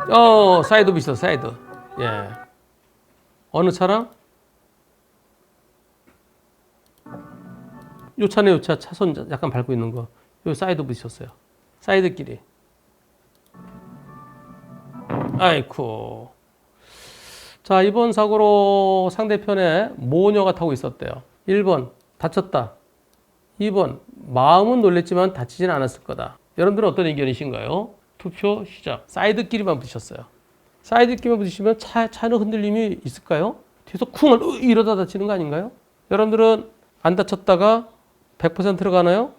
사이드 비슷해, 사이드. 예. 어느 차랑? 요 차네, 요 차. 차선 약간 밟고 있는 거. 요 사이드 부딪혔어요. 사이드끼리. 아이쿠. 자, 이번 사고로 상대편에 모녀가 타고 있었대요. 1번, 다쳤다. 2번, 마음은 놀랬지만 다치진 않았을 거다. 여러분들은 어떤 의견이신가요? 투표 시작. 사이드끼리만 부딪혔어요. 사이드끼리만 부딪히면 차는 흔들림이 있을까요? 뒤에서 쿵 이러다 다치는 거 아닌가요? 여러분들은 안 다쳤다가 100%로 가나요?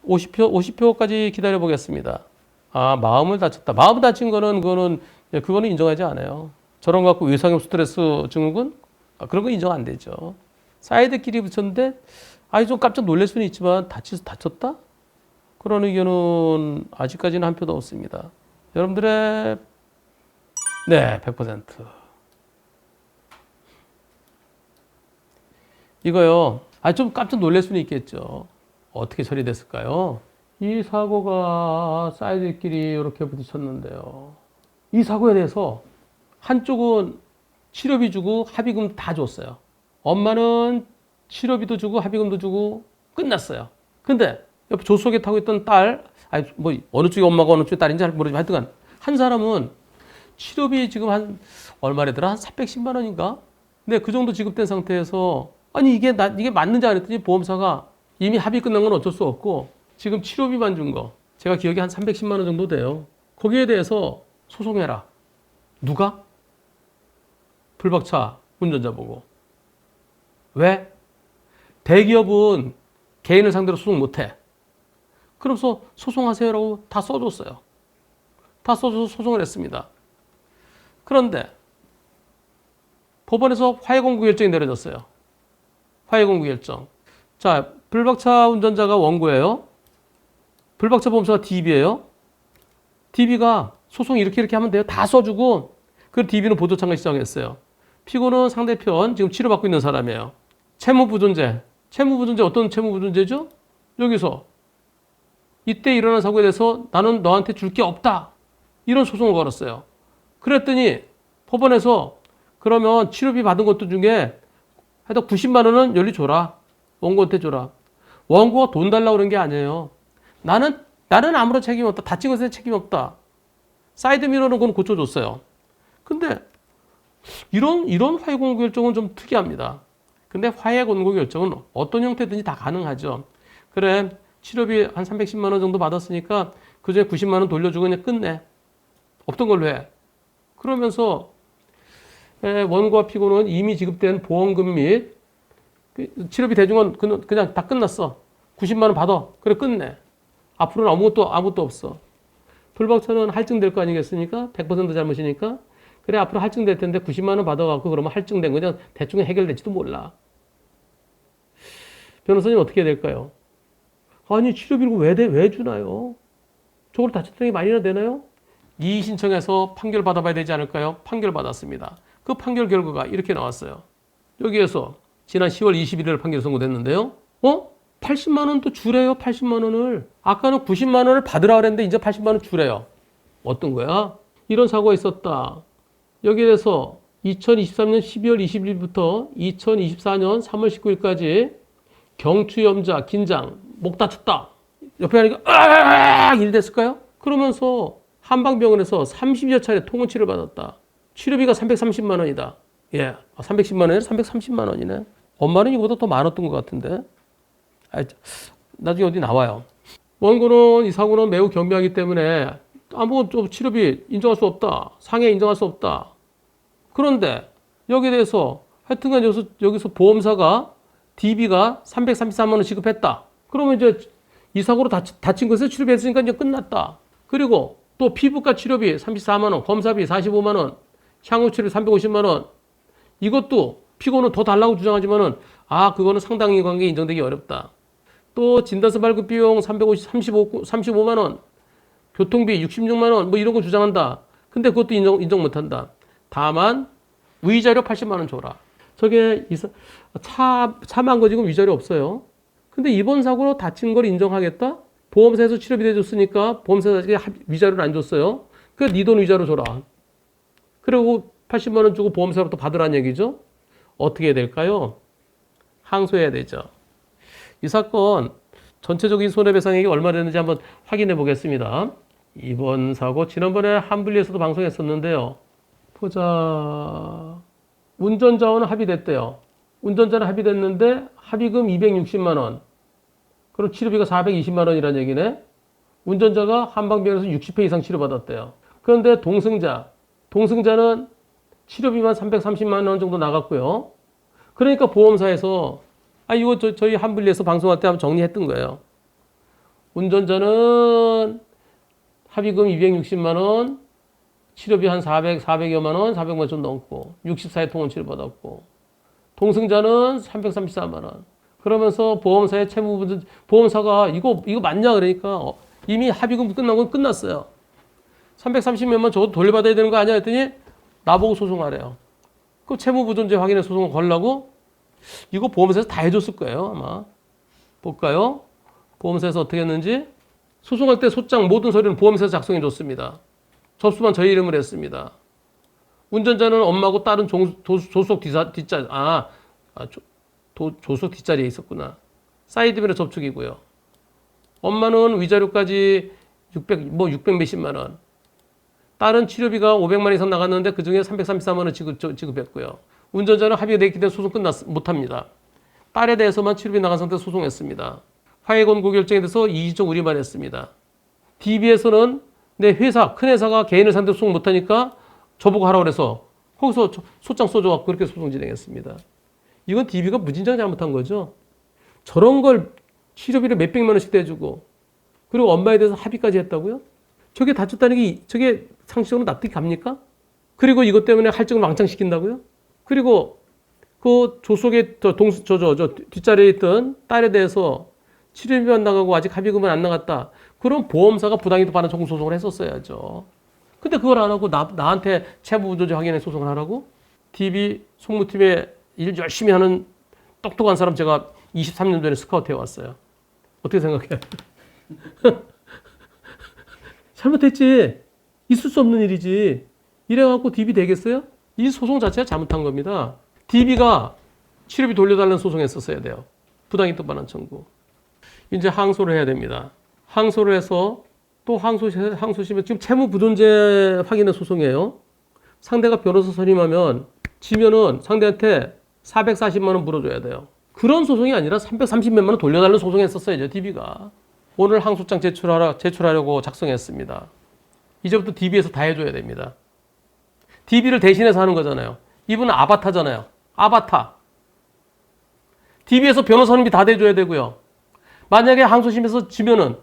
50표까지 기다려 보겠습니다. 아, 마음을 다쳤다. 마음 다친 거는 그거는 인정하지 않아요. 저런 거 갖고 외상형 스트레스 증후군? 그런 거 인정 안 되죠. 사이드끼리 붙였는데 좀 깜짝 놀랄 수는 있지만 다쳤다? 그런 의견은 아직까지는 한 표도 없습니다. 여러분들의 네, 100%. 이거요. 좀 깜짝 놀랄 수는 있겠죠. 어떻게 처리됐을까요? 이 사고가 사이드끼리 이렇게 부딪혔는데요. 이 사고에 대해서 한쪽은 치료비 주고 합의금 다 줬어요. 엄마는 치료비도 주고 합의금도 주고 끝났어요. 근데 옆에 조수석에 타고 있던 딸, 어느 쪽이 엄마가 어느 쪽이 딸인지 잘 모르지만 하여튼간 한 사람은 치료비 지금 한 얼마래더라? 한 410만 원인가? 근데 그 정도 지급된 상태에서 이게 맞는지 안 했더니 보험사가 이미 합의 끝난 건 어쩔 수 없고 지금 치료비만 준 거 제가 기억이 한 310만 원 정도 돼요. 거기에 대해서 소송해라. 누가? 불박차 운전자 보고. 왜? 대기업은 개인을 상대로 소송 못해. 그래서 소송하세요라고 다 써줬어요. 다 써줘서 소송을 했습니다. 그런데 법원에서 화해 공고 결정이 내려졌어요. 화해 공고 결정. 자, 불박차 운전자가 원고예요. 불박차 보험사가 DB예요. DB가 소송 이렇게 하면 돼요. 다 써주고 그 DB는 보조 참가 시정했어요. 피고는 상대편 지금 치료받고 있는 사람이에요. 채무부존재. 채무부존재 어떤 채무부존재죠? 여기서 이때 일어난 사고에 대해서 나는 너한테 줄 게 없다. 이런 소송을 걸었어요. 그랬더니 법원에서 그러면 치료비 받은 것도 중에 하여튼 90만 원은 연리 줘라. 원고한테 줘라. 원고가 돈 달라고 그런 게 아니에요. 나는 아무런 책임 없다. 다친 것에 책임 없다. 사이드 미러는 그건 고쳐줬어요. 근데 이런 화해 공고 결정은 좀 특이합니다. 근데 화해 공고 결정은 어떤 형태든지 다 가능하죠. 그래, 치료비 한 310만 원 정도 받았으니까 그중에 90만 원 돌려주고 그냥 끝내. 없던 걸로 해. 그러면서 원고와 피고는 이미 지급된 보험금 및 치료비 대중은 그냥 다 끝났어. 90만 원 받아. 그래, 끝내. 앞으로는 아무것도 없어. 불박차는 할증될 거 아니겠습니까? 100% 잘못이니까. 그래, 앞으로 할증될 텐데 90만 원 받아갖고 그러면 할증된 거 그냥 대충 해결될지도 몰라. 변호사님 어떻게 해야 될까요? 아니, 치료비를 왜 주나요? 저걸 다쳤더니 많이나 되나요? 이의 신청해서 판결 받아봐야 되지 않을까요? 판결 받았습니다. 그 판결 결과가 이렇게 나왔어요. 여기에서 지난 10월 21일 판결 선고됐는데요. 80만 원도 주래요, 80만 원을. 아까는 90만 원을 받으라 그랬는데 이제 80만 원 주래요. 어떤 거야? 이런 사고가 있었다. 여기에 대해서 2023년 12월 20일부터 2024년 3월 19일까지 경추염자, 긴장, 목 다쳤다. 옆에 하니까 일 됐을까요? 그러면서 한방병원에서 30여 차례 통원치료를 받았다. 치료비가 330만 원이다. 예, 310만 원이 아니라 330만 원이네. 엄마는 이거보다 더 많았던 것 같은데. 나중에 어디 나와요. 원고는 이 사고는 매우 경미하기 때문에 아무것도 치료비 인정할 수 없다. 상해 인정할 수 없다. 그런데 여기에 대해서 하여튼간 여기서 보험사가 DB가 333만 원 지급했다. 그러면 이제 이 사고로 다친 것에 치료비했으니까 이제 끝났다. 그리고 또 피부과 치료비 34만 원, 검사비 45만 원, 향후 치료 350만 원. 이것도 피고는 더 달라고 주장하지만은 그거는 상당히 관계 인정되기 어렵다. 또 진단서 발급 비용 35만 원, 교통비 66만 원, 이런 거 주장한다. 근데 그것도 인정 못 한다. 다만 위자료 80만 원 줘라. 저게 차만 거 지금 위자료 없어요. 근데 이번 사고로 다친 걸 인정하겠다? 보험사에서 치료비 대줬으니까 보험사에서 위자료를 안 줬어요. 그래, 네 돈 위자료 줘라. 그리고 80만 원 주고 보험사로부터 받으라는 얘기죠. 어떻게 해야 될까요? 항소해야 되죠. 이 사건 전체적인 손해배상액이 얼마 되는지 한번 확인해 보겠습니다. 이번 사고 지난번에 한분리에서도 방송했었는데요. 보자. 운전자와는 합의됐대요. 운전자는 합의됐는데 합의금 260만 원. 그럼 치료비가 420만 원이라는 얘기네. 운전자가 한방병원에서 60회 이상 치료받았대요. 그런데 동승자는 치료비만 330만 원 정도 나갔고요. 그러니까 보험사에서 이거 저희 한분리에서 방송할 때 한번 정리했던 거예요. 운전자는 합의금 260만 원, 치료비 한 400여만 원, 400만 원 좀 넘고 64회 통원 치료받았고 동승자는 334만 원. 그러면서 보험사의 채무부분 보험사가 이거 맞냐 그러니까 이미 합의금 끝난 건 끝났어요. 330몇만 저도 돌려받아야 되는 거 아니야 했더니 나보고 소송하래요. 그 채무부존재 확인해 소송을 걸라고? 이거 보험사에서 다 해줬을 거예요 아마. 볼까요? 보험사에서 어떻게 했는지. 소송할 때 소장 모든 서류는 보험사에서 작성해 줬습니다. 접수만 저희 이름을 했습니다. 운전자는 엄마고 딸은 조수석 조수석 뒷자리에 있었구나. 사이드미러 접촉이고요. 엄마는 위자료까지 600 몇십만 원. 딸은 치료비가 500만 원 이상 나갔는데 그중에 334만 원 지급했고요. 운전자는 합의가 되기 때문에 소송 못합니다. 딸에 대해서만 치료비 나간 상태에서 소송했습니다. 화해 권고 결정에 대해서 이의적 우려만 했습니다. DB에서는 내 회사, 큰 회사가 개인을 상대로 소송 못하니까 저보고 하라고 그래서 거기서 소장 써줘갖고 그렇게 소송 진행했습니다. 이건 DB가 무진장 잘못한 거죠. 저런 걸 치료비를 몇백만 원씩 대주고 그리고 엄마에 대해서 합의까지 했다고요? 저게 다쳤다는 게 저게 상식적으로 납득이 갑니까? 그리고 이것 때문에 할증을 왕창시킨다고요? 그리고 그 조속에 뒷자리에 있던 딸에 대해서 치료비만 나가고 아직 합의금은 안 나갔다. 그럼 보험사가 부당이득 반환 청구 소송을 했었어야죠. 근데 그걸 안 하고 나한테 채무부조제 확인해 소송을 하라고? DB 송무팀에 일 열심히 하는 똑똑한 사람 제가 23년 전에 스카우트 해왔어요. 어떻게 생각해? 잘못했지. 있을 수 없는 일이지. 이래갖고 DB 되겠어요? 이 소송 자체가 잘못한 겁니다. DB가 치료비 돌려달라는 소송했었어야 돼요. 부당이득 반환 청구. 이제 항소를 해야 됩니다. 항소를 해서 또 항소심에 지금 채무 부존재 확인의 소송이에요. 상대가 변호사 선임하면 지면은 상대한테 440만 원 물어줘야 돼요. 그런 소송이 아니라 330몇만 원 돌려달라는 소송했었어야죠. DB가. 오늘 항소장 제출하려고 작성했습니다. 이제부터 DB에서 다 해줘야 됩니다. DB를 대신해서 하는 거잖아요. 이분은 아바타잖아요. 아바타. DB에서 변호사 선임비 다 대줘야 되고요. 만약에 항소심에서 지면은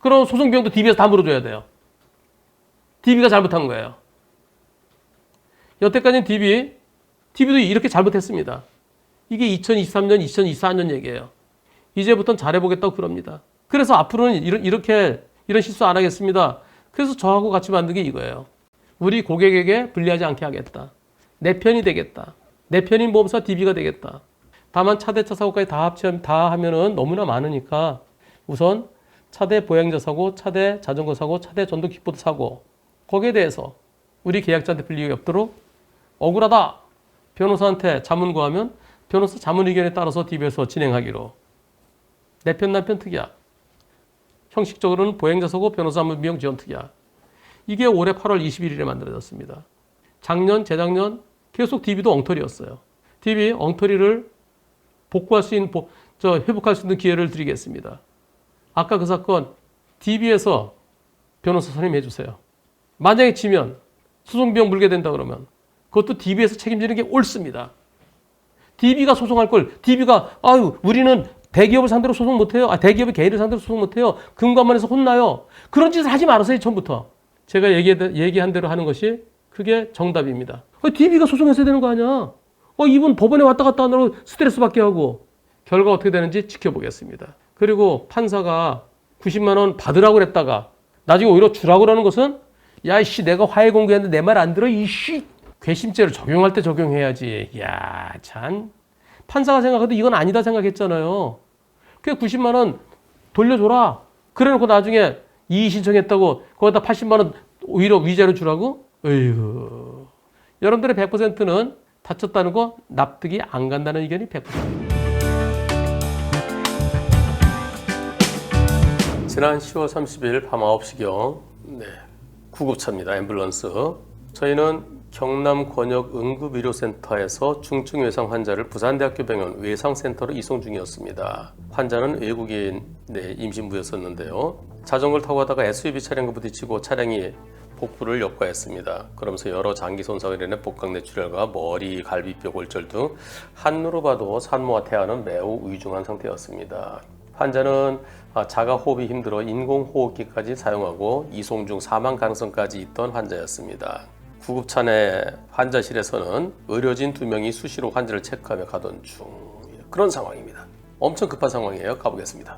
그럼 소송 비용도 DB에서 다 물어줘야 돼요. DB가 잘못한 거예요. 여태까지는 DB도 이렇게 잘못했습니다. 이게 2023년, 2024년 얘기예요. 이제부터는 잘해보겠다고 그럽니다. 그래서 앞으로는 이런 실수 안 하겠습니다. 그래서 저하고 같이 만든 게 이거예요. 우리 고객에게 불리하지 않게 하겠다. 내 편이 되겠다. 내 편인 보험사 DB가 되겠다. 다만 차대차 사고까지 다 하면은 너무나 많으니까 우선 차대 보행자 사고, 차대 자전거 사고, 차대 전동 킥보드 사고 거기에 대해서 우리 계약자한테 불리가 없도록 억울하다. 변호사한테 자문 구하면 변호사 자문 의견에 따라서 DB에서 진행하기로. 내 편 남편 특약. 형식적으로는 보행자 사고 변호사 자문 비용 지원 특약. 이게 올해 8월 21일에 만들어졌습니다. 작년, 재작년 계속 DB도 엉터리였어요. DB 엉터리를 복구할 수 있는, 회복할 수 있는 기회를 드리겠습니다. 아까 그 사건 DB에서 변호사 선임해 주세요. 만약에 지면 소송비용 물게 된다 그러면 그것도 DB에서 책임지는 게 옳습니다. DB가 소송할 걸 DB가 우리는 대기업을 상대로 소송 못해요. 대기업이 개인을 상대로 소송 못해요. 금감원에서 혼나요. 그런 짓을 하지 말았어요. 처음부터. 제가 얘기한 대로 하는 것이 그게 정답입니다. DB가 소송했어야 되는 거 아니야. 이분 법원에 왔다 갔다 하느라고 스트레스 받게 하고. 결과 어떻게 되는지 지켜보겠습니다. 그리고 판사가 90만 원 받으라고 그랬다가 나중에 오히려 주라고 그러는 것은 야이씨 내가 화해 공개했는데 내 말 안 들어 이씨 괘씸죄를 적용할 때 적용해야지. 야 참 판사가 생각해도 이건 아니다 생각했잖아요. 그 90만 원 돌려줘라. 그래놓고 나중에 이의 신청했다고 거기다 80만 원 오히려 위자료 주라고? 어이구. 여러분들의 100%는 다쳤다는 거 납득이 안 간다는 의견이 100%입니다. 지난 10월 30일 밤 9시경 구급차입니다. 앰뷸런스. 저희는 경남 권역 응급의료센터에서 중증 외상 환자를 부산대학교 병원 외상센터로 이송 중이었습니다. 환자는 외국인 임신부였었는데요. 자전거를 타고 가다가 SUV 차량과 부딪히고 차량이 복부를 역과했습니다. 그러면서 여러 장기 손상을 인해 복강 뇌출혈과 머리, 갈비뼈 골절 등 한눈으로 봐도 산모와 태아는 매우 위중한 상태였습니다. 환자는 자가 호흡이 힘들어 인공호흡기까지 사용하고 이송 중 사망 가능성까지 있던 환자였습니다. 구급차 내 환자실에서는 의료진 2명이 수시로 환자를 체크하며 가던 중 그런 상황입니다. 엄청 급한 상황이에요. 가보겠습니다.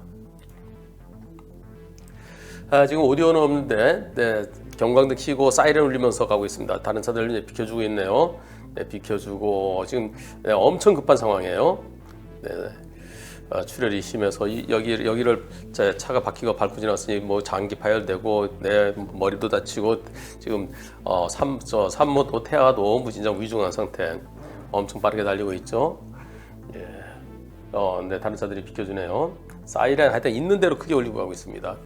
지금 오디오는 없는데 경광등 켜고 사이렌 울리면서 가고 있습니다. 다른 차들 비켜주고 있네요. 비켜주고 지금 엄청 급한 상황이에요. 출혈이 심해서 여기를 차가 바퀴가 밟고 지났으니 뭐 장기 파열되고 내 머리도 다치고 지금 산모도 태아도 무진장 위중한 상태. 엄청 빠르게 달리고 있죠. 다른 차들이 비켜주네요. 사이렌 하여튼 있는 대로 크게 울리고 가고 있습니다.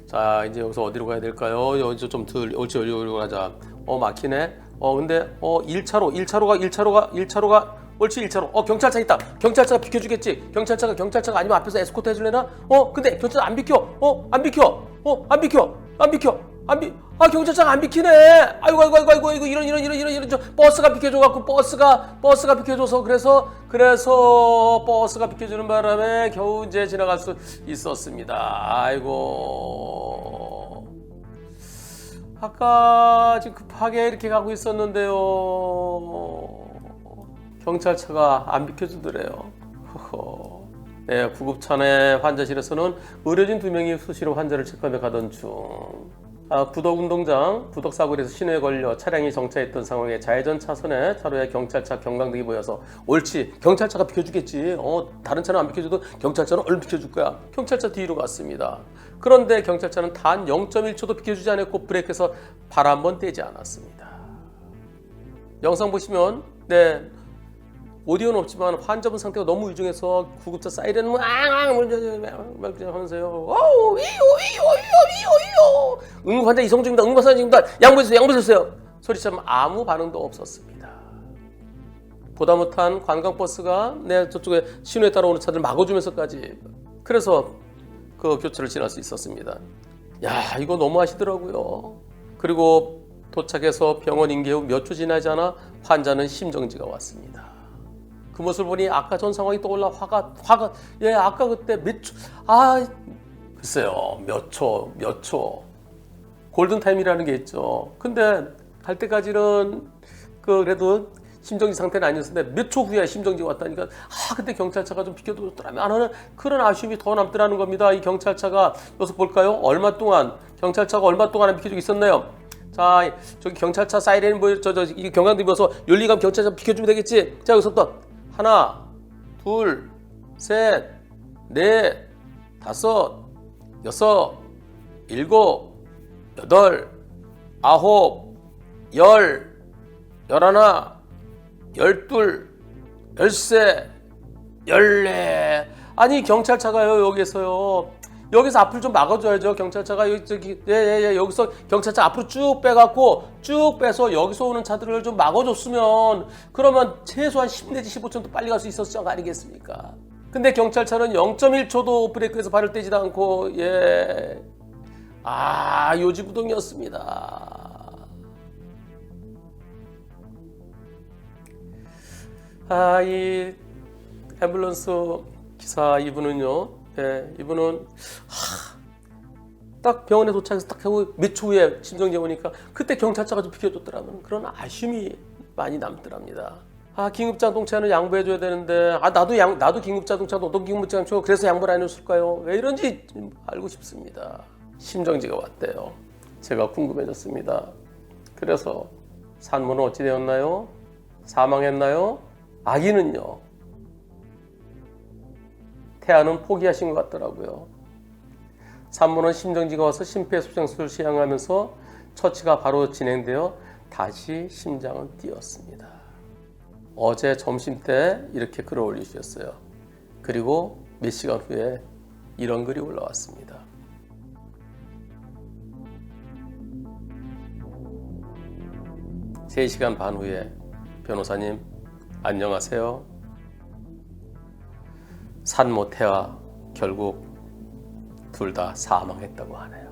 자, 이제 여기서 어디로 가야 될까요? 여기서 좀 덜 옳지 어디로 가자. 막히네. 근데 1차로가 옳지 1차로. 경찰차 있다. 경찰차가 비켜주겠지. 경찰차가 아니면 앞에서 에스코트 해줄래나? 근데 경찰차 안 비켜. 안 비켜. 경찰차가 안 비키네. 아이고 이런 저 버스가 비켜줘갖고 버스가 비켜줘서 그래서 버스가 비켜주는 바람에 겨우 이제 지나갈 수 있었습니다. 아이고. 아까 지금 급하게 이렇게 가고 있었는데요. 경찰차가 안 비켜주더래요. 구급차 내 환자실에서는 의료진 2명이 수시로 환자를 체크하며 가던 중 구덕운동장 부덕사거리에서 신호에 걸려 차량이 정차했던 상황에 좌회전 차선에 차로에 경찰차 경광등이 보여서 옳지 경찰차가 비켜주겠지. 다른 차는 안 비켜줘도 경찰차는 얼른 비켜줄 거야. 경찰차 뒤로 갔습니다. 그런데 경찰차는 단 0.1초도 비켜주지 않았고 브레이크에서 발 한 번 떼지 않았습니다. 영상 보시면 오디오는 없지만 환자분 상태가 너무 위중해서 구급차 사이렌 하면서요. 응급환자 이송 중입니다. 응급환자 중입니다. 양보해주세요. 소리처럼 아무 반응도 없었습니다. 보다 못한 관광버스가 저쪽에 신호에 따라오는 차들 막아주면서까지 그래서 그 교차를 지날 수 있었습니다. 야, 이거 너무 하시더라고요. 그리고 도착해서 병원 인계 후 몇 초 지나지 않아 환자는 심정지가 왔습니다. 그 모습을 보니 아까 전 상황이 떠올라 화가 아까 그때 몇 초 글쎄요 몇 초 골든타임이라는 게 있죠. 근데 갈 때까지는 그래도 심정지 상태는 아니었는데 몇 초 후에 심정지가 왔다니까 그때 경찰차가 좀 비켜줬더라면 하는 그런 아쉬움이 더 남더라는 겁니다. 이 경찰차가 여기서 볼까요? 경찰차가 얼마 동안 안 비켜주고 있었나요? 자, 저기 경찰차 사이렌 이 경광등 입어서 윤리감 경찰차 비켜주면 되겠지. 자, 여기서부터 하나, 둘, 셋, 넷, 다섯, 여섯, 일곱, 여덟, 아홉, 열, 열하나, 열둘, 열세, 열네. 아니 경찰차가요 여기서 앞을 좀 막아줘야죠. 경찰차가 여기서 경찰차 앞으로 쭉 빼서 여기서 오는 차들을 좀 막아줬으면 그러면 최소한 10 내지 15초 빨리 갈 수 있었을 거 아니겠습니까? 근데 경찰차는 0.1초도 브레이크에서 발을 떼지도 않고 요지부동이었습니다. 이 앰뷸런스 기사 이분은요. 이분은 딱 병원에 도착해서 딱 하고 몇 초 후에 심정지 오니까 그때 경찰차가 좀 비켜줬더라면 그런 아쉬움이 많이 남더랍니다. 긴급자동차는 양보해줘야 되는데 나도 긴급자동차 너도 긴급자동차 그래서 양보를 안 해줬을까요? 왜 이런지 알고 싶습니다. 심정지가 왔대요. 제가 궁금해졌습니다. 그래서 산모는 어찌 되었나요? 사망했나요? 아기는요? 태아는 포기하신 것 같더라고요. 산모는 심정지가 와서 심폐소생술을 시행하면서 처치가 바로 진행되어 다시 심장은 뛰었습니다. 어제 점심때 이렇게 글을 올리셨어요. 그리고 몇 시간 후에 이런 글이 올라왔습니다. (3시간) 반 후에 변호사님 안녕하세요. 산모태와 결국 둘 다 사망했다고 하네요.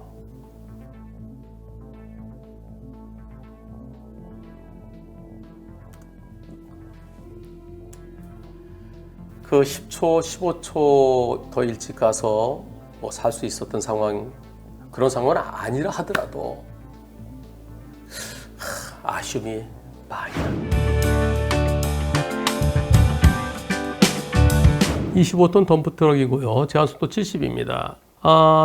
그 10초, 15초 더 일찍 가서 뭐 살 수 있었던 상황, 그런 상황은 아니라 하더라도 아쉬움이 많이 납니다. 25톤 덤프트럭이고요. 제한속도 70입니다.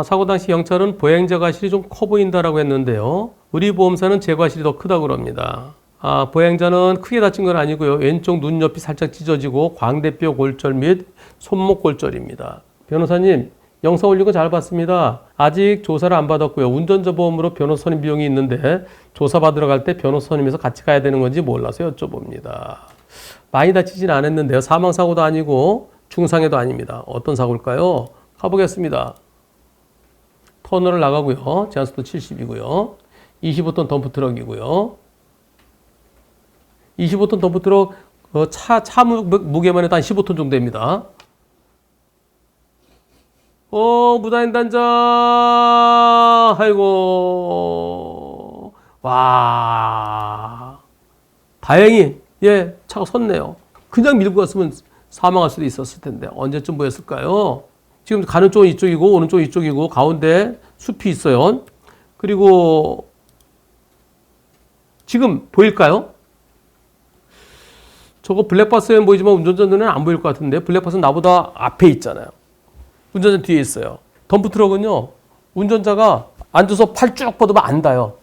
사고 당시 경찰은 보행자 과실이 좀 커 보인다라고 했는데요. 우리 보험사는 제 과실이 더 크다고 그럽니다. 보행자는 크게 다친 건 아니고요. 왼쪽 눈옆이 살짝 찢어지고 광대뼈 골절 및 손목 골절입니다. 변호사님, 영상 올린 거 잘 봤습니다. 아직 조사를 안 받았고요. 운전자 보험으로 변호사 선임 비용이 있는데 조사 받으러 갈 때 변호사 선임해서 같이 가야 되는 건지 몰라서 여쭤봅니다. 많이 다치진 않았는데요. 사망사고도 아니고 중상해도 아닙니다. 어떤 사고일까요? 가보겠습니다. 터널을 나가고요. 제한속도 70이고요. 25톤 덤프트럭이고요. 25톤 덤프트럭 차 무게만 해도 한 15톤 정도 됩니다. 무단횡 단자. 아이고. 와. 다행히 차가 섰네요. 그냥 밀고 갔으면 사망할 수도 있었을 텐데 언제쯤 보였을까요? 지금 가는 쪽은 이쪽이고 오는 쪽은 이쪽이고 가운데 숲이 있어요. 그리고 지금 보일까요? 저거 블랙박스에는 보이지만 운전자 눈에는 안 보일 것 같은데 블랙박스는 나보다 앞에 있잖아요. 운전자 뒤에 있어요. 덤프트럭은요. 운전자가 앉아서 팔 쭉 뻗으면 안 닿아요.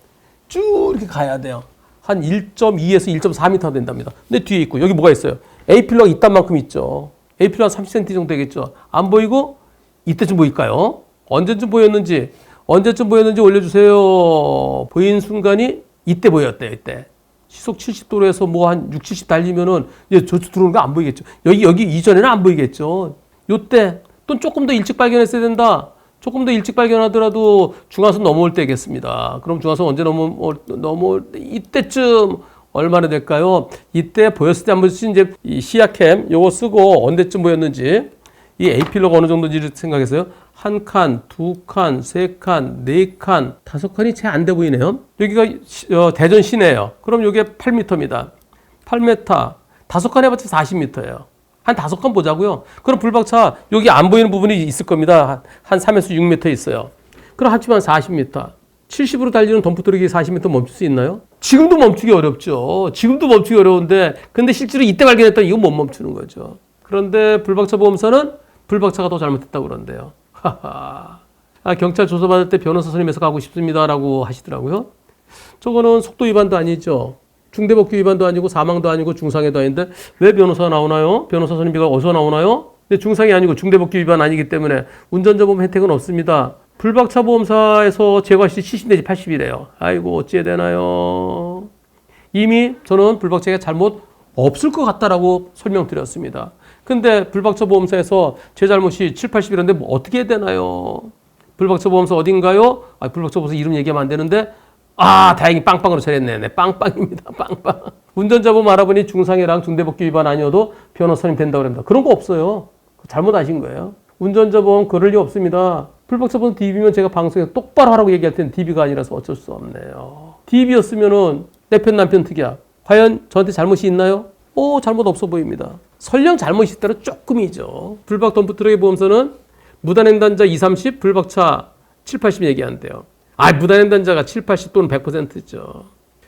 쭉 이렇게 가야 돼요. 한 1.2에서 1.4m 된답니다. 근데 뒤에 있고 여기 뭐가 있어요? A필러가 이딴 만큼 있죠. A필러 한 30cm 정도 되겠죠. 안 보이고 이때쯤 보일까요? 언제쯤 보였는지 올려주세요. 보인 순간이 이때 보였대요. 이때. 시속 70도로에서 뭐 한 60, 70 달리면은 이제 저쪽 들어오는 거 안 보이겠죠. 여기 이전에는 안 보이겠죠. 요때 또 조금 더 일찍 발견했어야 된다. 조금 더 일찍 발견하더라도 중앙선 넘어올 때겠습니다. 그럼 중앙선 언제 넘어올 때 이때쯤 얼마나 될까요? 이때 보였을 때 한 번씩 이제 이 시야캠 요거 쓰고 언제쯤 보였는지 이 A필러가 어느 정도인지 생각했어요. 한 칸, 두 칸, 세 칸, 네 칸, 다섯 칸이 채 안 돼 보이네요. 여기가 대전 시내예요. 그럼 이게 8m입니다. 8m, 다섯 칸 해봤자 40m예요. 한 다섯 칸 보자고요. 그럼 불박차 여기 안 보이는 부분이 있을 겁니다. 한 3에서 6m 있어요. 그럼 합치면 40m. 70으로 달리는 덤프트럭이 40m 멈출 수 있나요? 지금도 멈추기 어렵죠. 지금도 멈추기 어려운데 근데 실제로 이때 발견했다 이건 못 멈추는 거죠. 그런데 불박차 보험사는 불박차가 더 잘못했다고 그러는데요. 경찰 조사받을 때 변호사 선임해서 가고 싶습니다라고 하시더라고요. 저거는 속도 위반도 아니죠. 중대법규 위반도 아니고 사망도 아니고 중상해도 아닌데 왜 변호사가 나오나요? 변호사 선임비가 어디서 나오나요? 근데 중상이 아니고 중대법규 위반 아니기 때문에 운전자 보험 혜택은 없습니다. 불박차 보험사에서 제과실이 70 내지 80이래요. 아이고 어찌해야 되나요? 이미 저는 불박차가 잘못 없을 것 같다라고 설명드렸습니다. 근데 불박차 보험사에서 제 잘못이 7, 80이라는데 뭐 어떻게 해야 되나요? 불박차 보험사 어딘가요? 불박차 보험사 이름 얘기하면 안 되는데 다행히 빵빵으로 처리했네. 네, 빵빵입니다. 빵빵. 운전자 보험 알아보니 중상해랑 중대법규 위반 아니어도 변호사 선임 된다고 합니다. 그런 거 없어요. 잘못 아신 거예요. 운전자 보험 그럴 리 없습니다. 불박차 보험 DB면 제가 방송에서 똑바로 하라고 얘기할 때는 DB가 아니라서 어쩔 수 없네요. DB였으면은 내 편 남편 특이야. 과연 저한테 잘못이 있나요? 잘못 없어 보입니다. 설령 잘못이 있다면 조금이죠. 불박 덤프트럭의 보험사는 무단횡단자 2, 30, 불박차 7, 80 얘기한대요. 무단횡단자가 7, 80 또는 100%죠.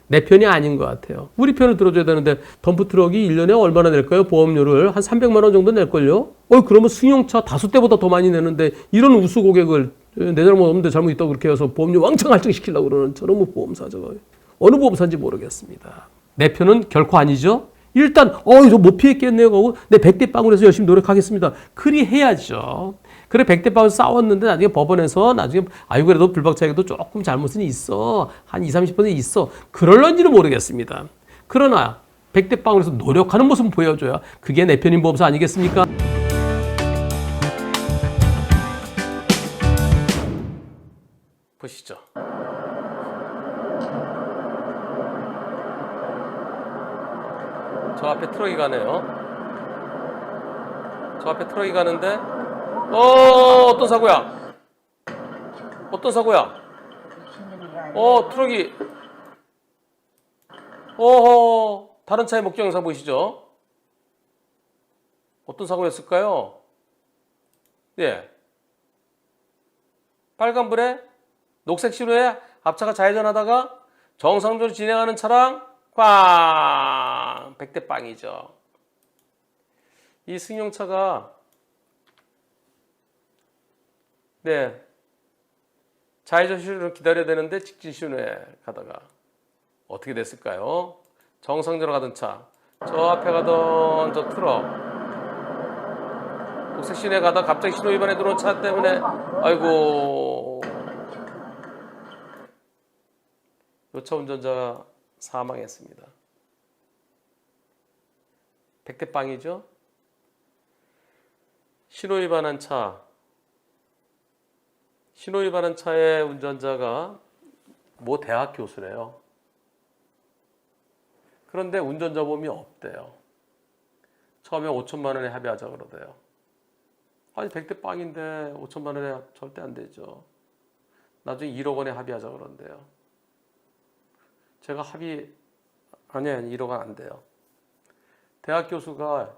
내 편이 아닌 것 같아요. 우리 편을 들어줘야 되는데 덤프트럭이 1년에 얼마나 낼까요? 보험료를 한 300만 원 정도 낼걸요? 그러면 승용차 5대보다 더 많이 내는데 이런 우수 고객을 내 잘못 없는데 잘못 있다고 그렇게 해서 보험료 왕창 할증시키려고 그러는 저놈의 보험사 저거. 어느 보험사인지 모르겠습니다. 내 편은 결코 아니죠? 일단 저 못 피했겠네요. 내 100대 빵으로 해서 열심히 노력하겠습니다. 그리 해야죠. 그래 백대빵에서 싸웠는데 나중에 법원에서 나중에 아유 그래도 불박차에도 조금 잘못은 있어. 한 20-30% 있어. 그럴런지는 모르겠습니다. 그러나 백대빵에서 노력하는 모습을 보여줘야 그게 내 편인 보험사 아니겠습니까? 보시죠. 저 앞에 트럭이 가네요. 저 앞에 트럭이 가는데 어떤 사고야? 어떤 사고야? 트럭이 다른 차의 목격 영상 보이시죠? 어떤 사고였을까요? 예. 빨간불에 녹색 신호에 앞차가 좌회전하다가 정상적으로 진행하는 차랑 꽝! 백대빵이죠. 이 승용차가 네 좌회전 신호를 기다려야 되는데 직진 신호에 가다가 어떻게 됐을까요? 정상적으로 가던 차, 저 앞에 가던 저 트럭, 녹색 신호에 가다 갑자기 신호 위반에 들어온 차 때문에 아이고 요 차 운전자가 사망했습니다. 백대빵이죠? 신호 위반한 차의 운전자가 모 대학 교수래요. 그런데 운전자 보험이 없대요. 처음에 5천만 원에 합의하자 그러대요. 아니 백대빵인데 5천만 원에 절대 안 되죠. 나중에 1억 원에 합의하자 그런대요. 제가 아니 1억 원 안 돼요. 대학 교수가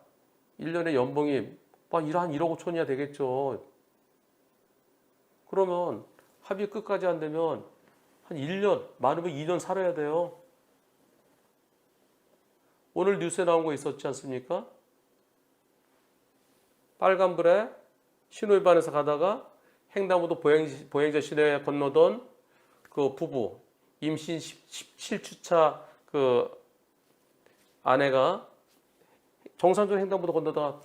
1년에 연봉이 한 1억 5천이야 되겠죠. 그러면 합의 끝까지 안 되면 한 1년, 많으면 2년 살아야 돼요. 오늘 뉴스에 나온 거 있었지 않습니까? 빨간불에 신호 위반해서 가다가 횡단보도 보행자 신호에 건너던 그 부부, 임신 17주차 그 아내가 정상적으로 횡단보도 건너다가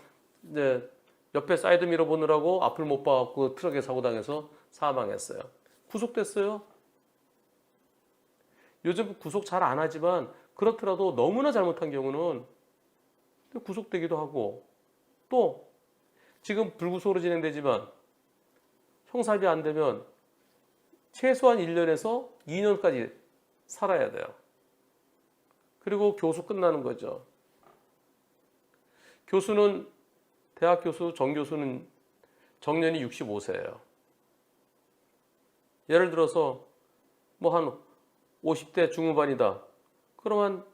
이제 옆에 사이드 미러 보느라고 앞을 못 봐갖고 트럭에 사고 당해서 사망했어요. 구속됐어요. 요즘 구속 잘 안 하지만 그렇더라도 너무나 잘못한 경우는 구속되기도 하고 또 지금 불구속으로 진행되지만 형사합의 안 되면 최소한 1년에서 2년까지 살아야 돼요. 그리고 교수 끝나는 거죠. 교수는 대학 교수, 정교수는 정년이 65세예요. 예를 들어서 뭐 한 50대 중후반이다. 그러면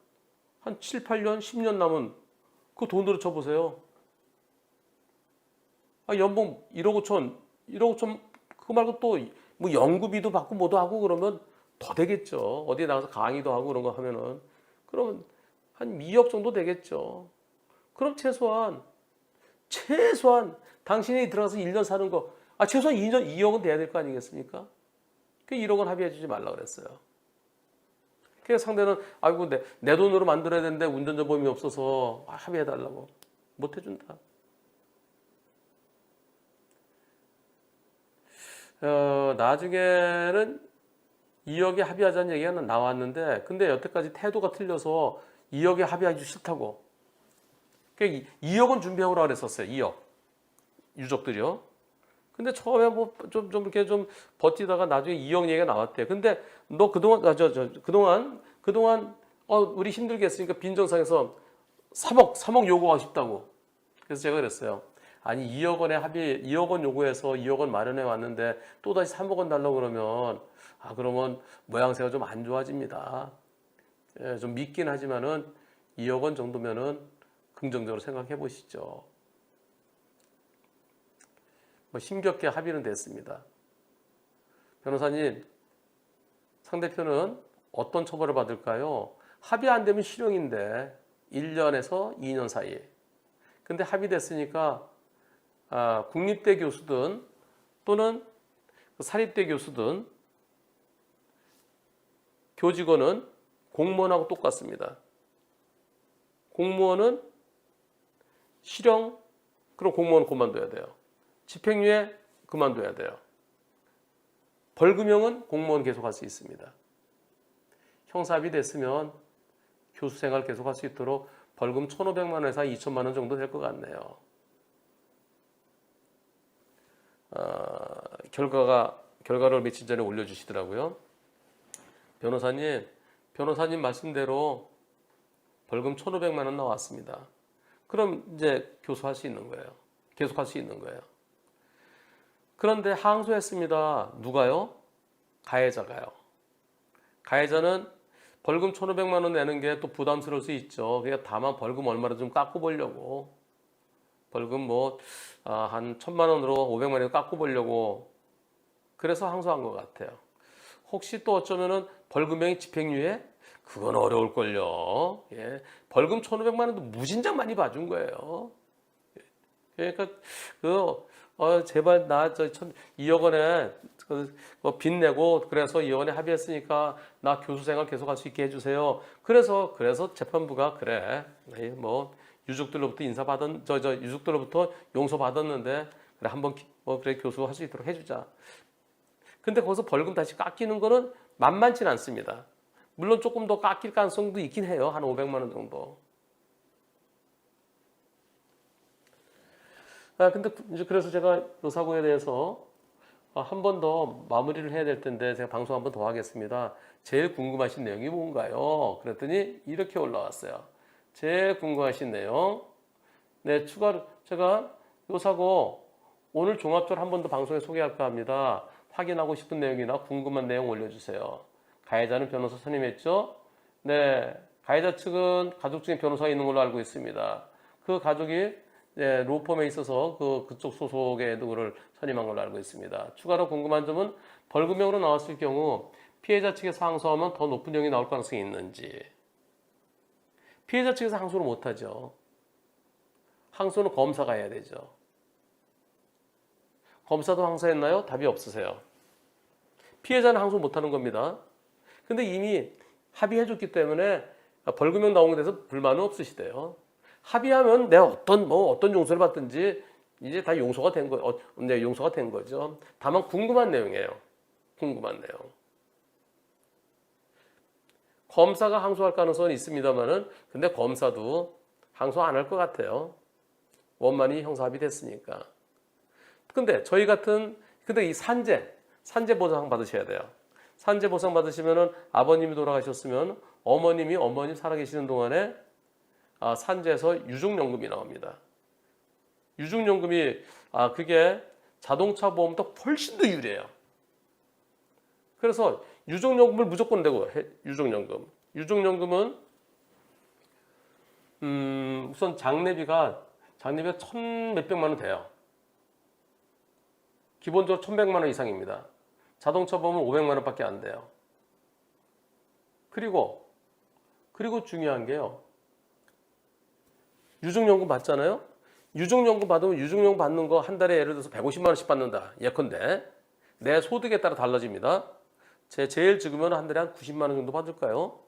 한 7, 8년, 10년 남은 그 돈으로 쳐보세요. 연봉 1억 5천, 1억 5천 그거 말고 또 뭐 연구비도 받고 뭐도 하고 그러면 더 되겠죠. 어디에 나가서 강의도 하고 그런 거 하면은 그러면 한 2억 정도 되겠죠. 그럼 최소한 당신이 들어가서 1년 사는 거 최소한 2년 2억은 돼야 될 거 아니겠습니까? 그 1억 원 합의해 주지 말라 그랬어요. 그래서 상대는 아이고 내 돈으로 만들어야 되는데 운전자 보험이 없어서 합의해 달라고 못 해준다. 나중에는 2억에 합의하자는 얘기가 나왔는데 근데 여태까지 태도가 틀려서 2억에 합의하기 싫다고. 그러니까 2억은 준비하고 그랬었어요. 2억 유족들이요. 근데 처음에 뭐 좀 이렇게 좀 버티다가 나중에 2억 얘기가 나왔대요. 근데 너 그동안 우리 힘들게 했으니까 빈정상에서 3억 요구하고 싶다고. 그래서 제가 그랬어요. 아니 2억 원에 2억 원 요구해서 2억 원 마련해 왔는데 또다시 3억 원 달라고 그러면 그러면 모양새가 좀 안 좋아집니다. 예, 좀 믿긴 하지만은 2억 원 정도면은 긍정적으로 생각해 보시죠. 뭐 힘겹게 합의는 됐습니다. 변호사님, 상대편은 어떤 처벌을 받을까요? 합의 안 되면 실형인데 1년에서 2년 사이. 근데 합의됐으니까 국립대 교수든 또는 사립대 교수든 교직원은 공무원하고 똑같습니다. 공무원은 실형, 그럼 공무원은 그만둬야 돼요. 집행유예 그만둬야 돼요. 벌금형은 공무원 계속할 수 있습니다. 형사합의 됐으면 교수 생활 계속할 수 있도록 벌금 1,500만 원에서 2천만 원 정도 될 것 같네요. 결과를 며칠 전에 올려주시더라고요. 변호사님 말씀대로 벌금 1,500만 원 나왔습니다. 그럼 이제 교수할 수 있는 거예요. 계속할 수 있는 거예요. 그런데 항소했습니다. 누가요? 가해자가요. 가해자는 벌금 1,500만 원 내는 게 또 부담스러울 수 있죠. 그러니까 다만 벌금 얼마를 좀 깎고 보려고, 벌금 한 1,000만 원으로 500만 원 깎고 보려고 그래서 항소한 것 같아요. 혹시 또 어쩌면은 벌금형이 집행유예? 그건 어려울걸요. 예. 벌금 1,500만 원도 무진장 많이 봐준 거예요. 그러니까 제발 나 2억 원에 빚 내고 그래서 2억 원에 합의했으니까 나 교수 생활 계속할 수 있게 해주세요. 그래서 재판부가 그래 유족들로부터 유족들로부터 용서 받았는데 그래 한번 그래 교수 할 수 있도록 해주자. 근데 거기서 벌금 다시 깎이는 거는 만만치는 않습니다. 물론 조금 더 깎일 가능성도 있긴 해요. 한 500만 원 정도. 근데 이제 그래서 제가 이 사고에 대해서 한 번 더 마무리를 해야 될 텐데 제가 방송 한 번 더 하겠습니다. 제일 궁금하신 내용이 뭔가요? 그랬더니 이렇게 올라왔어요. 제일 궁금하신 내용. 네, 추가로 제가 이 사고 오늘 종합적으로 한 번 더 방송에 소개할까 합니다. 확인하고 싶은 내용이나 궁금한 내용 올려주세요. 가해자는 변호사 선임했죠? 네, 가해자 측은 가족 중에 변호사가 있는 걸로 알고 있습니다. 그 가족이 로펌에 있어서 그쪽 소속의 누구를 선임한 걸로 알고 있습니다. 추가로 궁금한 점은 벌금형으로 나왔을 경우 피해자 측에서 항소하면 더 높은 형이 나올 가능성이 있는지. 피해자 측에서 항소를 못하죠. 항소는 검사가 해야 되죠. 검사도 항소했나요? 답이 없으세요. 피해자는 항소 못하는 겁니다. 근데 이미 합의해줬기 때문에 벌금형 나온 것에 대해서 불만은 없으시대요. 합의하면 내가 어떤 용서를 받든지 이제 다 용서가 된 거죠. 다만 궁금한 내용이에요. 궁금한 내용. 검사가 항소할 가능성은 있습니다만은 근데 검사도 항소 안 할 것 같아요. 원만히 형사 합의됐으니까. 근데 근데 이 산재 보상 받으셔야 돼요. 산재 보상 받으시면은 아버님이 돌아가셨으면 어머님 살아계시는 동안에 산재에서 유족연금이 나옵니다. 유족연금이 그게 자동차 보험보다 훨씬 더 유리해요. 그래서 유족연금을 무조건 내고 유족연금. 유족연금은 우선 장례비가 1,000몇백만 원 돼요. 기본적으로 1,100만 원 이상입니다. 자동차 보험은 500만 원밖에 안 돼요. 그리고 중요한 게요. 유족연금 받잖아요. 유족연금 받으면 유족연금 받는 거 한 달에 예를 들어서 150만 원씩 받는다. 예컨대 내 소득에 따라 달라집니다. 제일 적으면 한 달에 한 90만 원 정도 받을까요?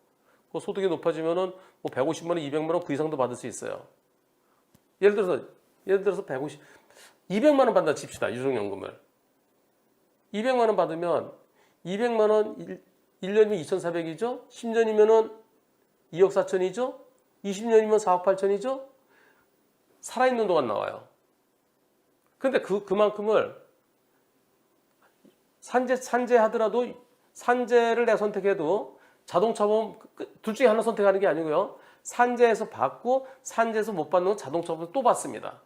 그 소득이 높아지면은 150만 원, 200만 원 그 이상도 받을 수 있어요. 예를 들어서 200만 원 받는다 칩시다. 유족연금을. 200만 원 받으면 200만 원 1년이면 2,400이죠. 10년이면은 2억 4천이죠. 20년이면 4억 8천이죠. 살아있는 동안 나와요. 근데 그만큼을 산재하더라도 산재를 내가 선택해도 자동차 보험 둘 중에 하나 선택하는 게 아니고요. 산재에서 받고 산재에서 못 받는 건 자동차 보험 또 받습니다.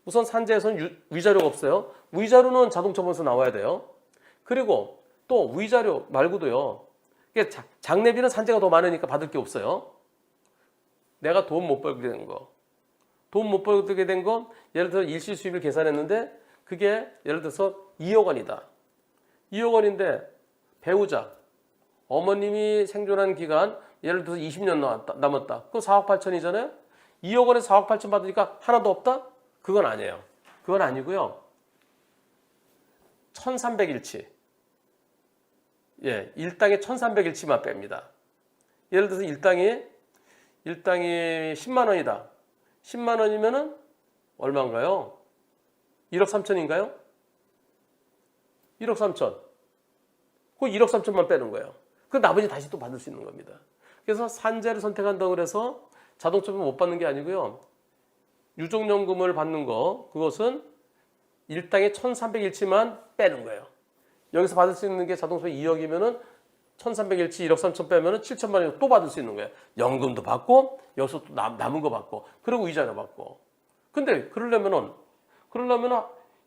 우선 산재에서는 위자료가 없어요. 위자료는 자동차 보험에서 나와야 돼요. 그리고 또 위자료 말고도요. 장례비는 산재가 더 많으니까 받을 게 없어요. 내가 돈 못 벌게 된 거. 돈 못 벌게 된 건 예를 들어서 일시 수입을 계산했는데 그게 예를 들어서 2억 원이다. 2억 원인데 배우자, 어머님이 생존한 기간 예를 들어서 20년 남았다. 그럼 4억 8천이잖아요. 2억 원에 4억 8천 받으니까 하나도 없다? 그건 아니에요. 그건 아니고요. 1300일치. 일당에 1300일치만 뺍니다. 예를 들어서 일당이 10만 원이다. 10만 원이면은 얼마인가요? 1억 3천인가요? 1억 3천. 그 1억 3천만 빼는 거예요. 그 나머지 다시 또 받을 수 있는 겁니다. 그래서 산재를 선택한다고 해서 자동차보험 못 받는 게 아니고요. 유족연금을 받는 거, 그것은 일당에 1,300일치만 빼는 거예요. 여기서 받을 수 있는 게 자동차보험 2억이면은 1,300일치 1억 3천 빼면은 7천만 원 또 받을 수 있는 거예요. 연금도 받고 여기서 또 남은 거 받고 그리고 이자도 받고. 근데 그러려면은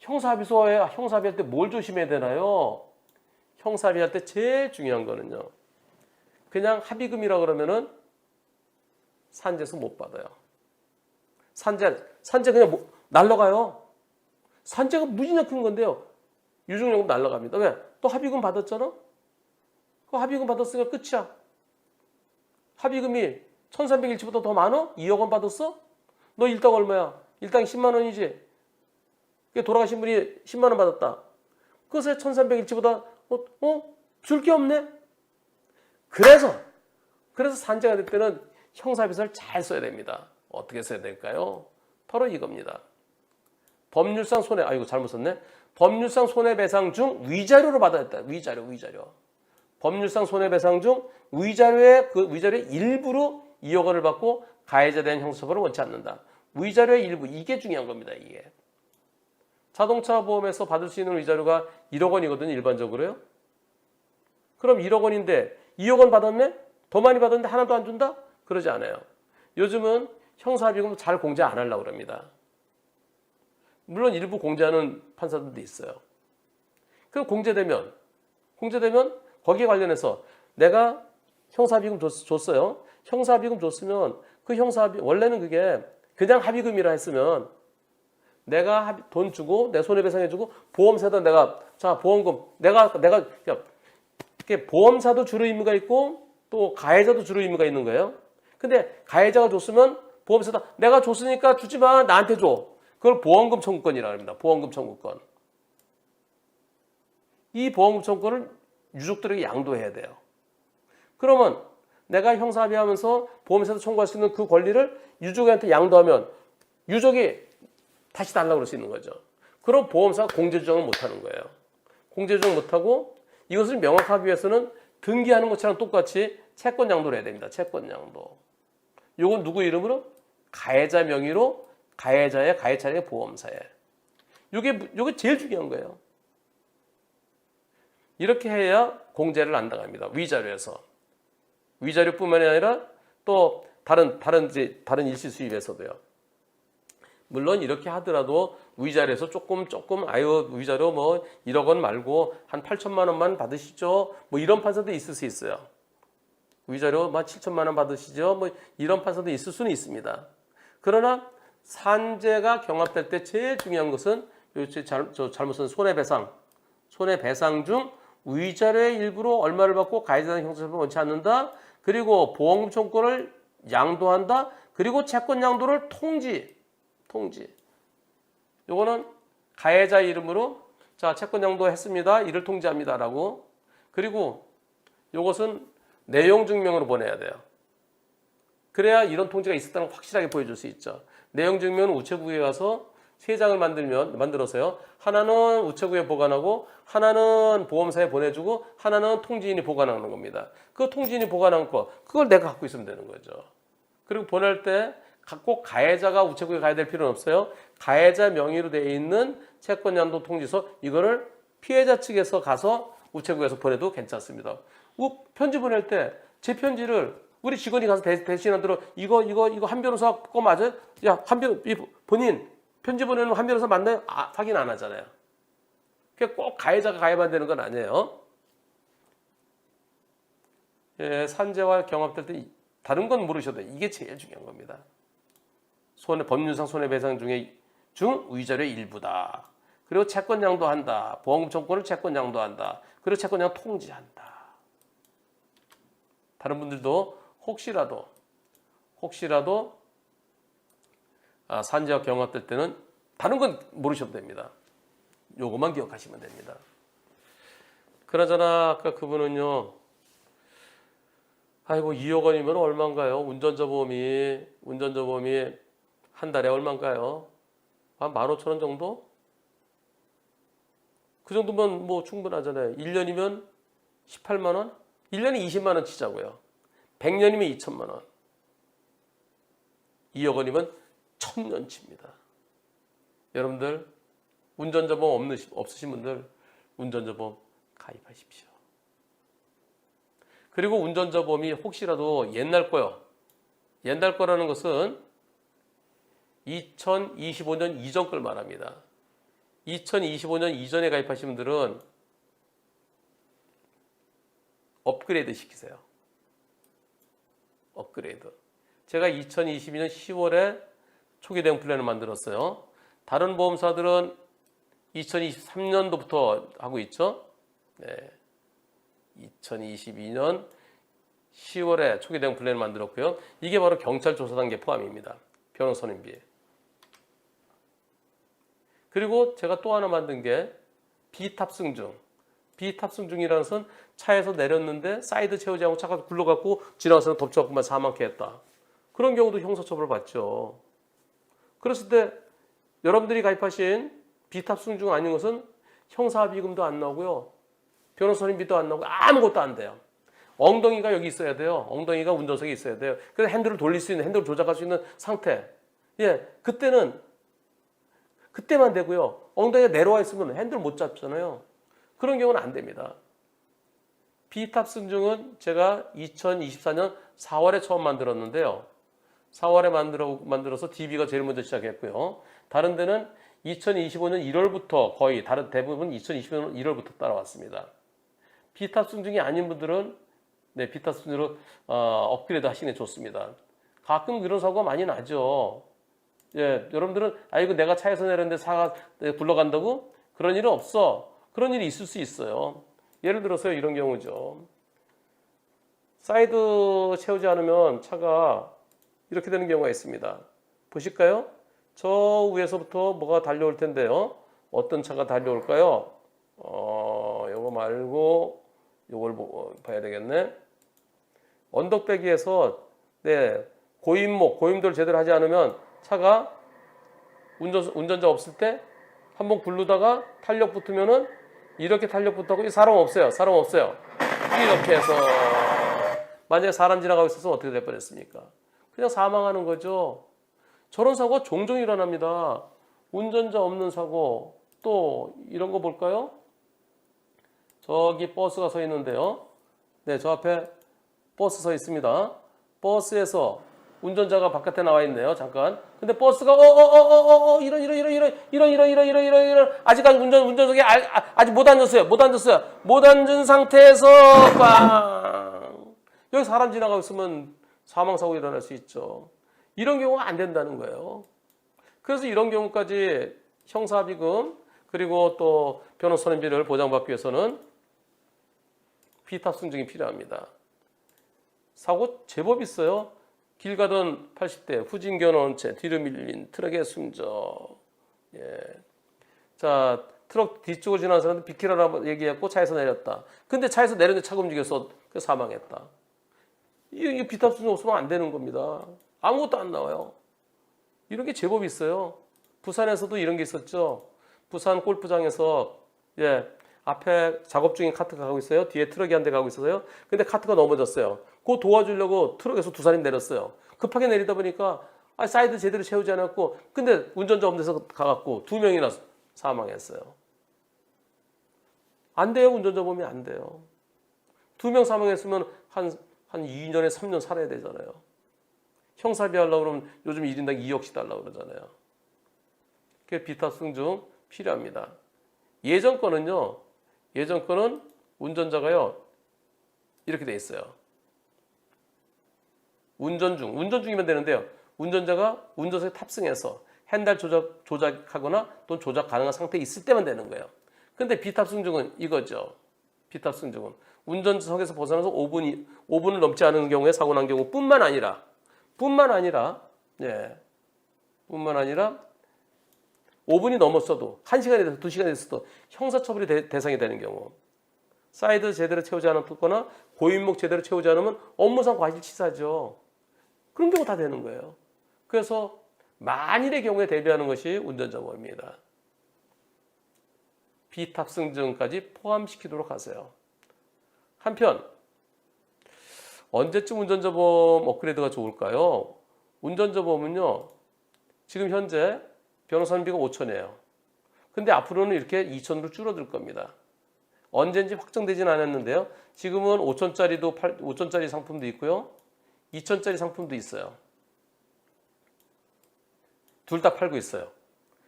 형사합의할 때 뭘 조심해야 되나요? 형사합의할 때 제일 중요한 거는요. 그냥 합의금이라 그러면은 산재서 못 받아요. 산재 그냥 날라가요. 산재가 무지나 큰 건데요. 유족연금 날라갑니다. 왜? 또 합의금 받았잖아? 그 합의금 받았으니까 끝이야. 합의금이 1,300일치보다 더 많아? 2억 원 받았어? 너 일당 얼마야? 일당 10만 원이지? 돌아가신 분이 10만 원 받았다. 그것에 1,300일치보다 줄 게 없네? 그래서 산재가 될 때는 형사합의서를 잘 써야 됩니다. 어떻게 써야 될까요? 바로 이겁니다. 법률상 잘못 썼네. 법률상 손해배상 중 위자료로 받아야 했다. 위자료. 법률상 손해배상 중 위자료의 일부로 2억 원을 받고 가해자에 대한 형사처벌을 원치 않는다. 위자료의 일부, 이게 중요한 겁니다. 이게. 자동차 보험에서 받을 수 있는 위자료가 1억 원이거든요. 일반적으로요. 그럼 1억 원인데 2억 원 받았네? 더 많이 받았는데 하나도 안 준다? 그러지 않아요. 요즘은 형사합의금 잘 공제 안 하려고 그럽니다. 물론 일부 공제하는 판사들도 있어요. 그럼 공제되면 거기에 관련해서 내가 형사합의금 줬어요. 형사합의금 줬으면 그 원래는 그게 그냥 합의금이라 했으면 내가 돈 주고 내 손해배상해주고 보험사도 내가 보험금 내가 보험사도 주를 의무가 있고 또 가해자도 주를 의무가 있는 거예요. 근데 가해자가 줬으면 보험사도 내가 줬으니까 주지 마, 나한테 줘. 그걸 보험금 청구권이라고 합니다. 보험금 청구권. 이 보험금 청구권을 유족들에게 양도해야 돼요. 그러면 내가 형사합의하면서 보험사도 청구할 수 있는 그 권리를 유족한테 양도하면 유족이 다시 달라고 그럴 수 있는 거죠. 그럼 보험사가 공제조정을 못하는 거예요. 공제조정 못하고 이것을 명확하기 위해서는 등기하는 것처럼 똑같이 채권 양도를 해야 됩니다. 채권 양도. 이건 누구 이름으로? 가해자 명의로 가해 차량의 보험사에. 이게 제일 중요한 거예요. 이렇게 해야 공제를 안 당합니다. 위자료에서. 위자료뿐만이 아니라 또 다른 일시 수입에서도요. 물론 이렇게 하더라도 위자료에서 조금 위자료 1억 원 말고 한 8천만 원만 받으시죠. 이런 판사도 있을 수 있어요. 위자료 7천만 원 받으시죠. 이런 판사도 있을 수는 있습니다. 그러나 산재가 경합될 때 제일 중요한 것은 잘못 쓴 손해배상 중 위자료의 일부로 얼마를 받고 가해자는 형사처벌을 원치 않는다. 그리고 보험금 청구권을 양도한다. 그리고 채권 양도를 통지. 요거는 가해자 이름으로 채권 양도했습니다. 이를 통지합니다라고. 그리고 요것은 내용 증명으로 보내야 돼요. 그래야 이런 통지가 있었다는 걸 확실하게 보여줄 수 있죠. 내용 증명은 우체국에 가서 3장을 만들어서요. 하나는 우체국에 보관하고 하나는 보험사에 보내주고 하나는 통지인이 보관하는 겁니다. 그 통지인이 보관한 거 그걸 내가 갖고 있으면 되는 거죠. 그리고 보낼 때 꼭 가해자가 우체국에 가야 될 필요는 없어요. 가해자 명의로 되어 있는 채권양도 통지서 이거를 피해자 측에서 가서 우체국에서 보내도 괜찮습니다. 편지 보낼 때 제 편지를 우리 직원이 가서 대신하도록 이거 한 변호사 거 맞아요? 야, 본인 편지 보내는 한 변호사 맞나요? 확인 안 하잖아요. 꼭 가해자가 가해만 되는 건 아니에요. 산재와 경합될 때 다른 건 모르셔도 이게 제일 중요한 겁니다. 법률상 손해배상 중 위자료의 일부다. 그리고 채권 양도한다. 보험금 청구권을 채권 양도한다. 그리고 채권 양도 통지한다. 다른 분들도 혹시라도 산재와 경합될 때는 다른 건 모르셔도 됩니다. 요것만 기억하시면 됩니다. 그나저나 아까 그분은요. 2억 원이면 얼마인가요? 운전자 보험이 한 달에 얼마인가요? 한 15,000원 정도? 그 정도면 뭐 충분하잖아요. 1년이면 18만 원? 1년에 20만 원 치자고요. 100년이면 2천만 원. 2억 원이면 1000년 칩니다. 여러분들 운전자보험 없으신 분들 운전자보험 가입하십시오. 그리고 운전자보험이 혹시라도 옛날 거요. 옛날 거라는 것은 2025년 이전 걸 말합니다. 2025년 이전에 가입하신 분들은 업그레이드 시키세요. 업그레이드. 제가 2022년 10월에 초기 대응 플랜을 만들었어요. 다른 보험사들은 2023년도부터 하고 있죠. 네. 2022년 10월에 초기 대응 플랜을 만들었고요. 이게 바로 경찰 조사 단계 포함입니다. 변호 선임비. 그리고 제가 또 하나 만든 게 비탑승중. 비탑승중이라는 것은 차에서 내렸는데 사이드 채우지 않고 차가 굴러갔고 지나가서는 덮쳐갖고만 사망케 했다. 그런 경우도 형사처벌을 받죠. 그랬을 때 여러분들이 가입하신 비탑승중 아닌 것은 형사합의금도 안 나오고요. 변호사님비도 안 나오고 아무것도 안 돼요. 엉덩이가 여기 있어야 돼요. 엉덩이가 운전석에 있어야 돼요. 그래서 핸들을 돌릴 수 있는, 핸들을 조작할 수 있는 상태. 예, 그때만 되고요. 엉덩이가 내려와 있으면 핸들 못 잡잖아요. 그런 경우는 안 됩니다. 비탑승중은 제가 2024년 4월에 처음 만들었는데요. 4월에 만들어서 DB가 제일 먼저 시작했고요. 다른 데는 2025년 1월부터 거의 대부분 2025년 1월부터 따라왔습니다. 비탑승중이 아닌 분들은 네, 비탑승중으로 업그레이드 하시는 게 좋습니다. 가끔 이런 사고가 많이 나죠. 예, 여러분들은 이거 내가 차에서 내렸는데 차가 굴러간다고? 그런 일은 없어. 그런 일이 있을 수 있어요. 예를 들어서 이런 경우죠. 사이드 채우지 않으면 차가 이렇게 되는 경우가 있습니다. 보실까요? 저 위에서부터 뭐가 달려올 텐데요. 어떤 차가 달려올까요? 요거 말고 요걸 봐야 되겠네. 언덕배기에서 네, 고임돌 제대로 하지 않으면 차가 운전자 없을 때 한번 굴르다가 탄력 붙으면은 이렇게 탄력 붙하고 사람 없어요. 이렇게 해서 만약에 사람 지나가고 있어서 어떻게 될 뻔했습니까? 그냥 사망하는 거죠. 저런 사고가 종종 일어납니다. 운전자 없는 사고. 또 이런 거 볼까요? 저기 버스가 서 있는데요. 네, 저 앞에 버스 서 있습니다. 버스에서 운전자가 바깥에 나와 있네요. 잠깐. 근데 버스가 이런 아직까지 운전석에 아직 못 앉았어요. 못 앉은 상태에서 빵. 여기 사람 지나가고 있으면 사망 사고 일어날 수 있죠. 이런 경우가 안 된다는 거예요. 그래서 이런 경우까지 형사합의금 그리고 또 변호사 선임비를 보장받기 위해서는 비탑승중이 필요합니다. 사고 제법 있어요. 길 가던 80대 후진겨 놓은 채 뒤로 밀린 트럭에 숨져. 예. 자, 트럭 뒤쪽을 지나는 사람들 비키라고 얘기했고 차에서 내렸다. 근데 차에서 내렸는데 차가 움직여서 사망했다. 이 비탑승중 없으면 안 되는 겁니다. 아무것도 안 나와요. 이런 게 제법 있어요. 부산에서도 이런 게 있었죠. 부산 골프장에서 예, 앞에 작업 중인 카트가 가고 있어요. 뒤에 트럭이 한 대 가고 있어서요. 근데 카트가 넘어졌어요. 그거 도와주려고 트럭에서 두 사람이 내렸어요. 급하게 내리다 보니까 사이드 제대로 채우지 않았고 근데 운전자 없는 데서 가갖고 두 명이나 사망했어요. 안 돼요. 운전자 보면 안 돼요. 두 명 사망했으면 한 2년에 3년 살아야 되잖아요. 형사비 하려고 그러면 요즘 1인당 2억씩 달라고 그러잖아요. 그게 비탑승중 필요합니다. 예전 거는 운전자가요 이렇게 돼 있어요. 운전 중이면 되는데요. 운전자가 운전석에 탑승해서 핸들 조작하거나 또는 조작 가능한 상태에 있을 때만 되는 거예요. 근데 비탑승중은 이거죠. 비탑승중은 운전석에서 벗어나서 5분을 넘지 않은 경우에 사고 난 경우뿐만 아니라 5분이 넘었어도 1시간이 돼서 2시간이 됐어도 형사처벌이 대상이 되는 경우, 사이드 제대로 채우지 않았거나 고인목 제대로 채우지 않으면 업무상 과실치사죠. 그런 경우 다 되는 거예요. 그래서 만일의 경우에 대비하는 것이 운전자 보험입니다. 비탑승증까지 포함시키도록 하세요. 한편 언제쯤 운전자보험 업그레이드가 좋을까요? 운전자보험은요, 지금 현재 변호사비가 5천이에요. 근데 앞으로는 이렇게 2천으로 줄어들 겁니다. 언제인지 확정되진 않았는데요. 지금은 5천짜리 상품도 있고요. 2천짜리 상품도 있어요. 둘 다 팔고 있어요.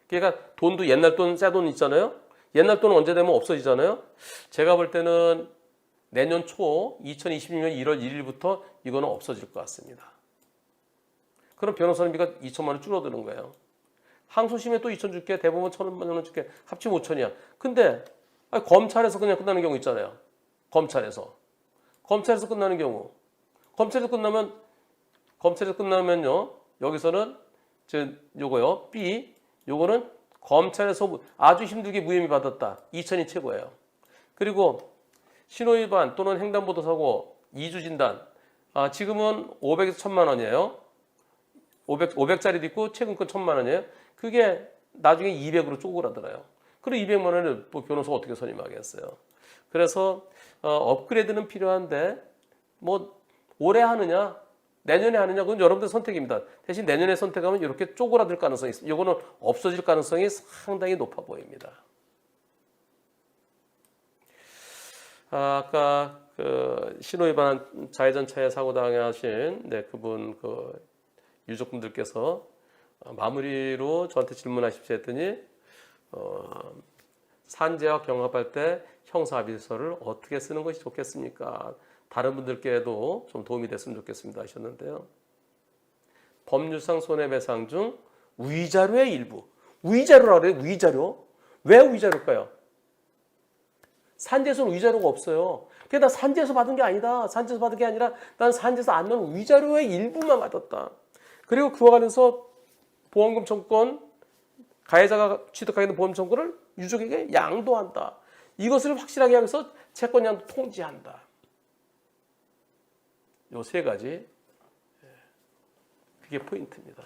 그러니까 돈도 옛날 돈, 새 돈 있잖아요. 옛날 돈은 언제 되면 없어지잖아요. 제가 볼 때는 내년 초 2026년 1월 1일부터 이거는 없어질 것 같습니다. 그럼 변호사비가 2천만 원 줄어드는 거예요. 항소심에 또 2천 줄게, 대법원 1,000만 원 줄게, 합치면 5천이야. 근데 검찰에서 그냥 끝나는 경우 있잖아요. 검찰에서 끝나는 경우. 검찰에서 끝나면요. 여기서는 요거요. B. 요거는 검찰에서 아주 힘들게 무혐의 받았다. 2천이 최고예요. 그리고 신호위반 또는 횡단보도 사고 2주 진단. 지금은 500에서 1,000만 원이에요. 500짜리도 있고 최근 건 1,000만 원이에요. 그게 나중에 200으로 쪼그라들어요. 그럼 200만 원을 변호사가 어떻게 선임하겠어요? 그래서 업그레이드는 필요한데 뭐 올해 하느냐 내년에 하느냐 그건 여러분들 선택입니다. 대신 내년에 선택하면 이렇게 쪼그라들 가능성이 있습니다. 이거는 없어질 가능성이 상당히 높아 보입니다. 아까 그 신호위반 좌회전차에 사고 당하신 그분 유족분들께서 마무리로 저한테 질문하십시오 했더니 산재와 경합할 때 형사합의서를 어떻게 쓰는 것이 좋겠습니까? 다른 분들께도 좀 도움이 됐으면 좋겠습니다 하셨는데요. 법률상 손해배상 중 위자료의 일부. 위자료라고 그래요. 위자료. 왜 위자료일까요? 산재에서는 위자료가 없어요. 그게 나 산재에서 받은 게 아니다. 산재에서 받은 게 아니라 난 산재에서 안 나온 위자료의 일부만 받았다. 그리고 그와 관련해서 보험금 청구권, 가해자가 취득하게 된 보험 청구를 유족에게 양도한다. 이것을 확실하게 하기 위해서 채권 양도 통지한다. 요 세 가지. 그게 포인트입니다.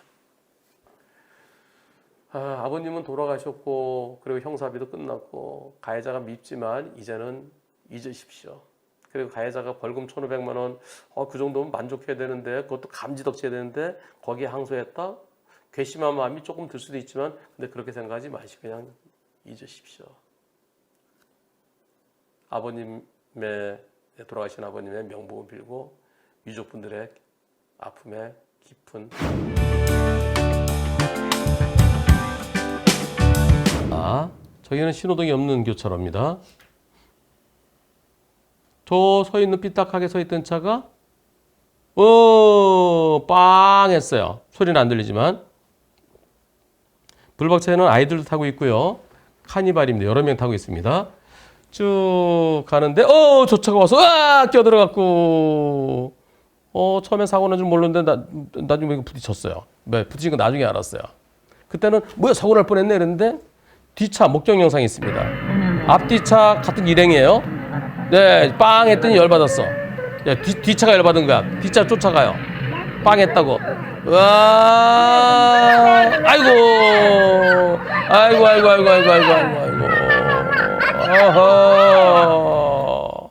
아버님은 돌아가셨고 그리고 형사합의도 끝났고 가해자가 밉지만 이제는 잊으십시오. 그리고 가해자가 벌금 1,500만 원, 그 정도면 만족해야 되는데 그것도 감지덕지해야 되는데 거기에 항소했다? 괘씸한 마음이 조금 들 수도 있지만 근데 그렇게 생각하지 마시고 그냥 잊으십시오. 돌아가신 아버님의 명복을 빌고 유족분들의 아픔에 깊은 저기는 신호등이 없는 교차로입니다. 저 서 있는 삐딱하게 서 있던 차가 빵 했어요. 소리는 안 들리지만. 블박차에는 아이들도 타고 있고요. 카니발입니다. 여러 명 타고 있습니다. 쭉 가는데 저 차가 와서 끼어들어갖고 처음에 사고 난 줄 몰랐는데 나중에 이거 부딪혔어요. 부딪힌 거 나중에 알았어요. 그때는 뭐야 사고 날 뻔했네 이랬는데 뒤차 목격 영상이 있습니다. 앞뒤차 같은 일행이에요. 네, 빵 했더니 열받았어. 야, 뒤차가 열받은 거야. 뒤차 쫓아가요. 빵 했다고. 와, 아이고. 어허.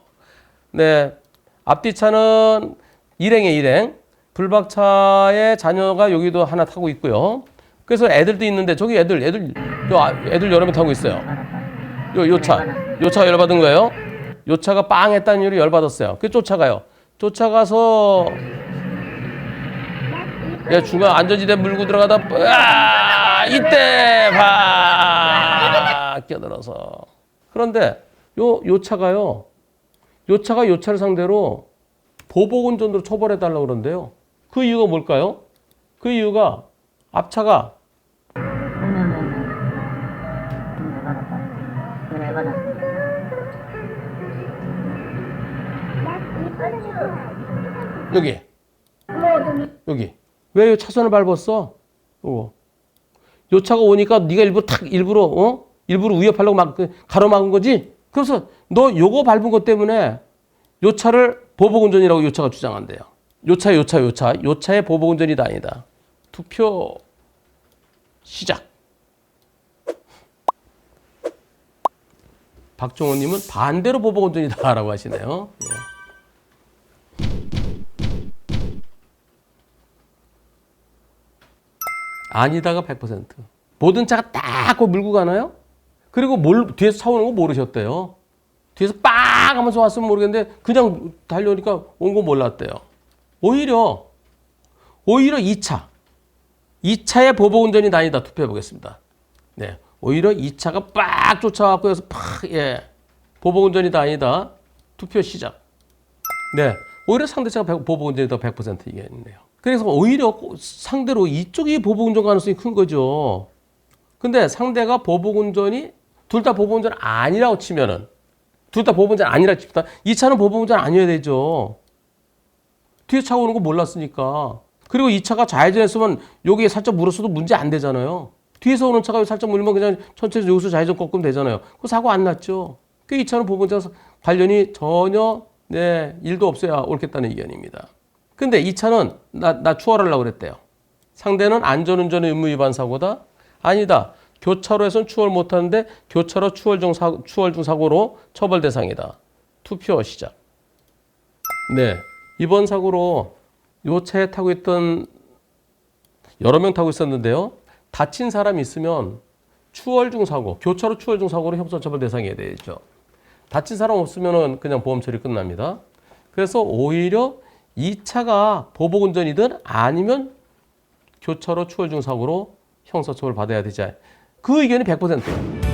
네, 앞뒤차는 일행이에요, 일행. 불박차의 자녀가 여기도 하나 타고 있고요. 그래서 애들도 있는데 저기 애들 여러 명 타고 있어요. 요 차가 열받은 거예요. 요 차가 빵 했다는 이유로 열받았어요. 그 쫓아가요. 쫓아가서 중간 안전지대 물고 들어가다 이때 끼어들어서. 그런데 요 차가 요 차를 상대로 보복운전으로 처벌해달라고 그러는데요. 그 이유가 뭘까요? 그 이유가 앞차가 여기 왜 차선을 밟았어? 요 차가 오니까 네가 일부러 위협하려고 막 가로막은 거지? 그래서 너 요거 밟은 것 때문에 요 차를 보복운전이라고 요 차가 주장한대요. 요 차의 보복운전이다 아니다. 투표 시작. 박종원님은 반대로 보복운전이다라고 하시네요. 예. 아니다가 100%. 모든 차가 딱 물고 가나요? 그리고 뒤에서 차 오는 거 모르셨대요. 뒤에서 빵 하면서 왔으면 모르겠는데 그냥 달려오니까 온 거 몰랐대요. 오히려 2차. 2차의 보복운전이 아니다. 투표해 보겠습니다. 네. 오히려 2차가 빡 쫓아왔고 해서 예. 보복운전이다 아니다. 투표 시작. 네. 오히려 상대차가 보복운전이다 100% 이겼네요. 그래서 오히려 상대로 이쪽이 보복운전 가능성이 큰 거죠. 근데 상대가 보복운전이 둘 다 보복운전 아니라고 치면은 둘 다 보복운전 아니라고 칩시다. 2차는 보복운전 아니어야 되죠. 뒤에 차 오는 거 몰랐으니까. 그리고 2차가 좌회전했으면 여기에 살짝 물었어도 문제 안 되잖아요. 뒤에서 오는 차가 살짝 물면 그냥 천천히 여기서 좌회전 꺾으면 되잖아요. 그 사고 안 났죠. 그 2차는 보복운전 관련이 전혀 일도 없어야 옳겠다는 의견입니다. 근데 2차는 나 추월하려고 그랬대요. 상대는 안전운전 의무 위반 사고다? 아니다. 교차로에선 추월 못하는데 교차로 추월 중 사고로 처벌 대상이다. 투표 시작. 네. 이번 사고로 이 차에 타고 있던 여러 명 타고 있었는데요. 다친 사람이 있으면 추월 중 사고, 교차로 추월 중 사고로 형사처벌 대상이 되죠. 다친 사람 없으면 그냥 보험 처리 끝납니다. 그래서 오히려 2차가 보복운전이든 아니면 교차로 추월 중 사고로 형사처벌 받아야 되지. 그 의견이 100%예요.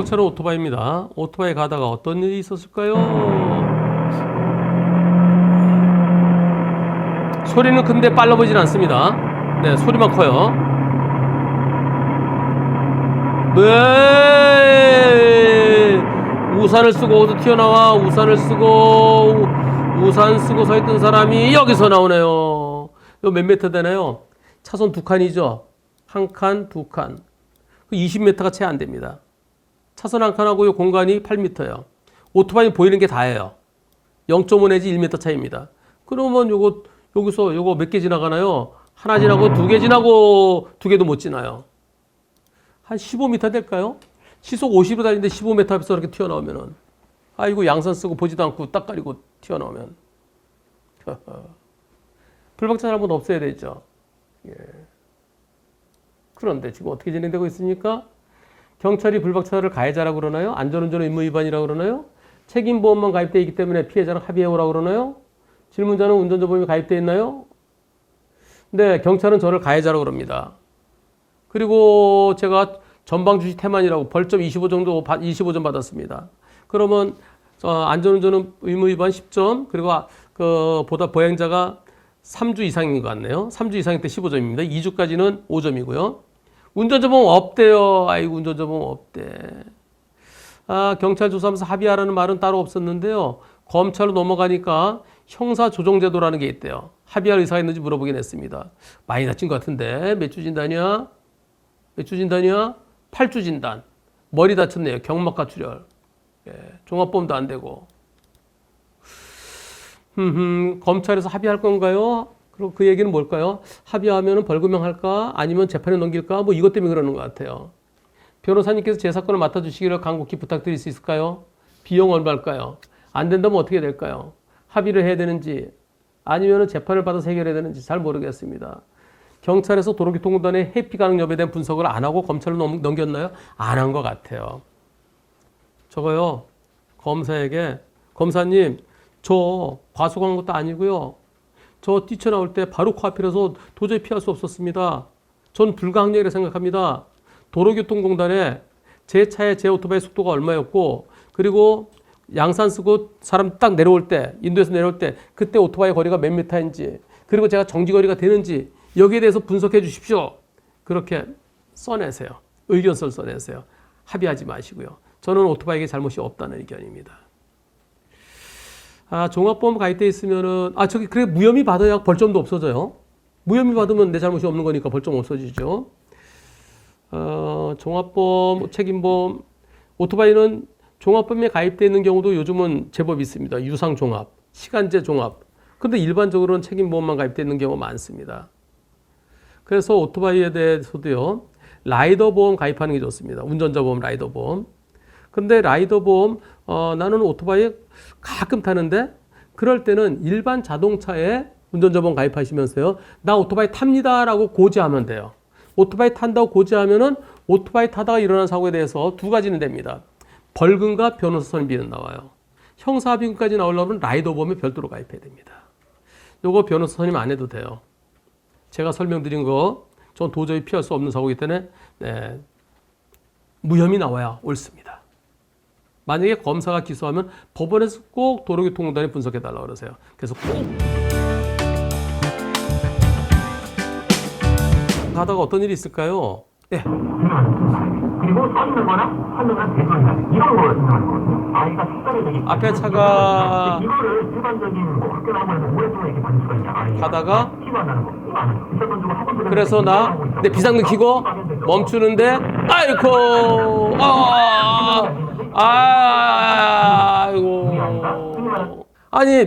차로 오토바이입니다. 오토바이 가다가 어떤 일이 있었을까요? 소리는 근데 빨라 보이진 않습니다. 네, 소리만 커요. 네. 우산을 쓰고 어디서 튀어나와. 우산 쓰고 서 있던 사람이 여기서 나오네요. 이거 몇 미터 되나요? 차선 2칸이죠. 1칸, 2칸. 20m가 채 안 됩니다. 차선 1칸하고 이 공간이 8m예요. 오토바이 보이는 게 다예요. 0.5 내지 1m 차이입니다. 그러면 여기서 요거 몇 개 지나가나요? 하나 지나고 2개 지나고 2개도 못 지나요. 한 15m 될까요? 시속 50으로 달리는데 15m 앞에서 이렇게 튀어나오면은 아이고 양산 쓰고 보지도 않고 딱 가리고 튀어나오면 불박차 한번 없애야 되죠. 예. 그런데 지금 어떻게 진행되고 있습니까? 경찰이 불박차를 가해자라고 그러나요? 안전운전 의무 위반이라고 그러나요? 책임보험만 가입되어 있기 때문에 피해자랑 합의해오라고 그러나요? 질문자는 운전자 보험이 가입되어 있나요? 네, 경찰은 저를 가해자라고 그럽니다. 그리고 제가 전방주시 태만이라고 벌점 25점 받았습니다. 그러면 안전운전 의무 위반 10점, 그리고 보다 보행자가 3주 이상인 것 같네요. 3주 이상일 때 15점입니다. 2주까지는 5점이고요. 운전자 보험 없대요. 아이고, 운전자 보험 없대. 경찰 조사하면서 합의하라는 말은 따로 없었는데요. 검찰로 넘어가니까 형사조정제도라는 게 있대요. 합의할 의사가 있는지 물어보긴 했습니다. 많이 다친 것 같은데 몇 주 진단이야? 8주 진단. 머리 다쳤네요. 경막과 출혈. 예, 종합보험도 안 되고. 검찰에서 합의할 건가요? 그리고 그 얘기는 뭘까요? 합의하면 벌금형 할까? 아니면 재판에 넘길까? 뭐 이것 때문에 그러는 것 같아요. 변호사님께서 제 사건을 맡아주시기를 간곡히 부탁드릴 수 있을까요? 비용 얼마일까요? 안 된다면 어떻게 될까요? 합의를 해야 되는지 아니면 재판을 받아서 해결해야 되는지 잘 모르겠습니다. 경찰에서 도로교통공단의 해피 가능 여부에 대한 분석을 안 하고 검찰로 넘겼나요? 안 한 것 같아요. 저거요. 검사에게 검사님 저 과속한 것도 아니고요. 저 뛰쳐나올 때 바로 코앞이라서 도저히 피할 수 없었습니다. 전 불가항력이라고 생각합니다. 도로교통공단에 제 차에 제 오토바이 속도가 얼마였고 그리고 양산 쓰고 사람 딱 내려올 때 인도에서 내려올 때 그때 오토바이 거리가 몇 미터인지 그리고 제가 정지거리가 되는지 여기에 대해서 분석해 주십시오. 그렇게 써내세요. 의견서를 써내세요. 합의하지 마시고요. 저는 오토바이에게 잘못이 없다는 의견입니다. 종합보험 가입돼 있으면은 그래 무혐의 받아야 벌점도 없어져요. 무혐의 받으면 내 잘못이 없는 거니까 벌점 없어지죠. 종합보험, 책임보험, 오토바이는 종합보험에 가입되어 있는 경우도 요즘은 제법 있습니다. 유상종합, 시간제 종합. 근데 일반적으로는 책임보험만 가입되어 있는 경우가 많습니다. 그래서 오토바이에 대해서도요. 라이더 보험 가입하는 게 좋습니다. 운전자 보험, 라이더 보험. 근데 라이더 보험, 나는 오토바이 가끔 타는데 그럴 때는 일반 자동차에 운전자 보험 가입하시면서요. 나 오토바이 탑니다라고 고지하면 돼요. 오토바이 탄다고 고지하면은 오토바이 타다가 일어난 사고에 대해서 두 가지는 됩니다. 벌금과 변호사 선임비는 나와요. 형사비금까지 나오려면 라이더 보험에 별도로 가입해야 됩니다. 요거 변호사 선임 안 해도 돼요. 제가 설명드린 거 전 도저히 피할 수 없는 사고이기 때문에 네, 무혐의 나와야 옳습니다. 만약에 검사가 기소하면 법원에서 꼭 도로교통공단에 분석해달라고 그러세요. 그래서 꼭 가다가 어떤 일이 있을까요? 네. 그리고 서 있는 거나 하늘은 대소리나 이런 걸 생각하는 거거든요. 아이가 식사를 되게 앞에 차가 이거를 일반적인 뭐 학교 나오면 오랫동안 이렇게 받을 수가 있냐. 아이가 가다가 티도 안 나는 거. 티도 안 나는 거. 비싼 돈 주고 학원 들어가는 그래서 거. 내 비상등 켜고 멈추는데 아이고 아이고 아니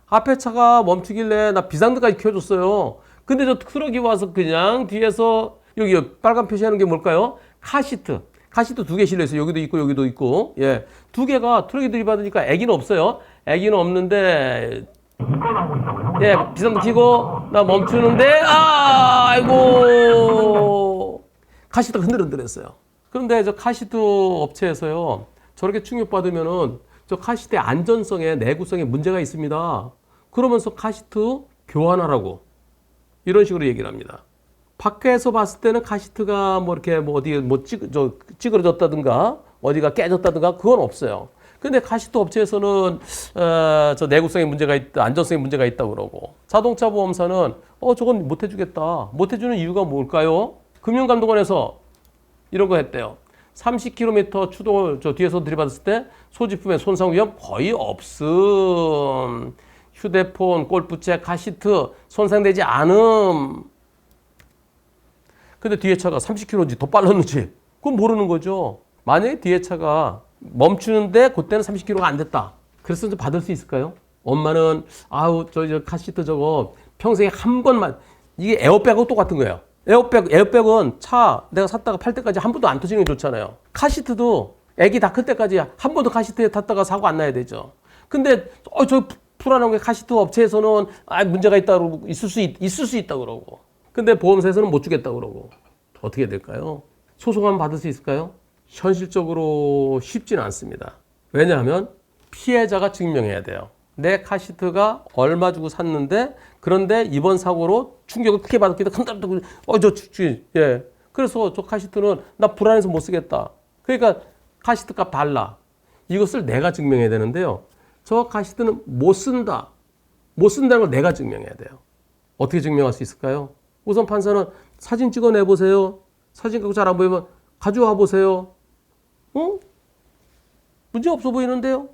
앞에 차가 멈추길래 나 비상등까지 켜줬어요. 근데 저 트럭이 와서 그냥 뒤에서 여기 빨간 표시하는 게 뭘까요? 카시트 두 개 실려 있어요. 여기도 있고 여기도 있고 예, 두 개가 트럭이 들이받으니까 애기는 없어요. 애기는 없는데 예, 비상등 켜고 나 멈추는데 아이고 카시트가 흔들흔들했어요. 그런데 저 카시트 업체에서요 저렇게 충격받으면은 저 카시트의 안전성에 내구성에 문제가 있습니다. 그러면서 카시트 교환하라고 이런 식으로 얘기를 합니다. 밖에서 봤을 때는 카시트가 뭐 이렇게 뭐 어디 뭐 찌그러졌다든가 어디가 깨졌다든가 그건 없어요. 근데 카시트 업체에서는 저 내구성에 문제가 있다, 안전성에 문제가 있다고 그러고 자동차 보험사는 저건 못 해주겠다. 못 해주는 이유가 뭘까요? 금융감독원에서 이런 거 했대요. 30km 추동을 저 뒤에서 들이받았을 때 소지품의 손상 위험 거의 없음. 휴대폰, 골프채, 카시트 손상되지 않음. 근데 뒤에 차가 30km인지 더 빨랐는지 그건 모르는 거죠. 만약에 뒤에 차가 멈추는데 그때는 30km가 안 됐다. 그래서 좀 받을 수 있을까요? 엄마는 아우 저 카시트 저거 평생에 한 번만 이게 에어백하고 똑같은 거예요. 에어백은 차 내가 샀다가 팔 때까지 한 번도 안 터지는 게 좋잖아요. 카시트도 애기 다 클 때까지 한 번도 카시트에 탔다가 사고 안 나야 되죠. 근데 저 불안한 게 카시트 업체에서는 문제가 있다 그러고 있을 수 있다 그러고. 근데 보험사에서는 못 주겠다 그러고. 어떻게 될까요? 소송하면 받을 수 있을까요? 현실적으로 쉽지는 않습니다. 왜냐하면 피해자가 증명해야 돼요. 내 카시트가 얼마 주고 샀는데 그런데 이번 사고로 충격을 크게 받았기 때문에 예. 그래서 저 카시트는 나 불안해서 못 쓰겠다. 그러니까 카시트 값 달라. 이것을 내가 증명해야 되는데요. 저 카시트는 못 쓴다. 못 쓴다는 걸 내가 증명해야 돼요. 어떻게 증명할 수 있을까요? 우선 판사는 사진 찍어내보세요. 사진 갖고 잘 안 보이면 가져와 보세요. 문제 없어 보이는데요?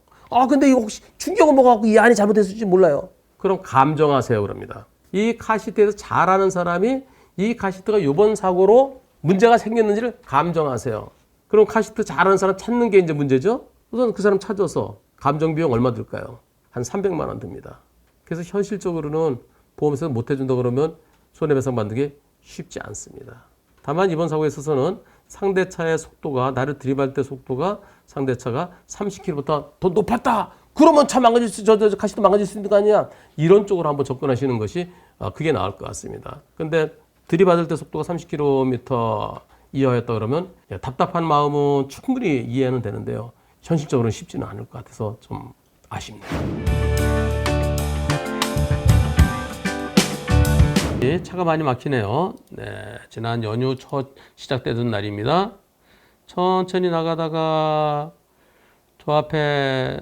근데 이거 혹시 충격을 먹어갖고 이 안이 잘못됐을지 몰라요. 그럼 감정하세요. 그럽니다. 이 카시트에서 잘 아는 사람이 이 카시트가 이번 사고로 문제가 생겼는지를 감정하세요. 그럼 카시트 잘 아는 사람 찾는 게 이제 문제죠? 우선 그 사람 찾아서 감정 비용 얼마 들까요? 한 300만 원 듭니다. 그래서 현실적으로는 보험에서 못 해준다 그러면 손해배상 받는 게 쉽지 않습니다. 다만 이번 사고에 있어서는 상대차의 속도가 나를 들이받을 때 속도가 상대차가 30km보다 더 높았다. 그러면 차 망가질 수, 카시도 망가질 수 있는 거 아니야? 이런 쪽으로 한번 접근하시는 것이 그게 나을 것 같습니다. 근데 들이받을 때 속도가 30km 이하였다 그러면 답답한 마음은 충분히 이해는 되는데요. 현실적으로는 쉽지는 않을 것 같아서 좀 아쉽네요. 차가 많이 막히네요. 네, 지난 연휴 첫 시작되던 날입니다. 천천히 나가다가 저 앞에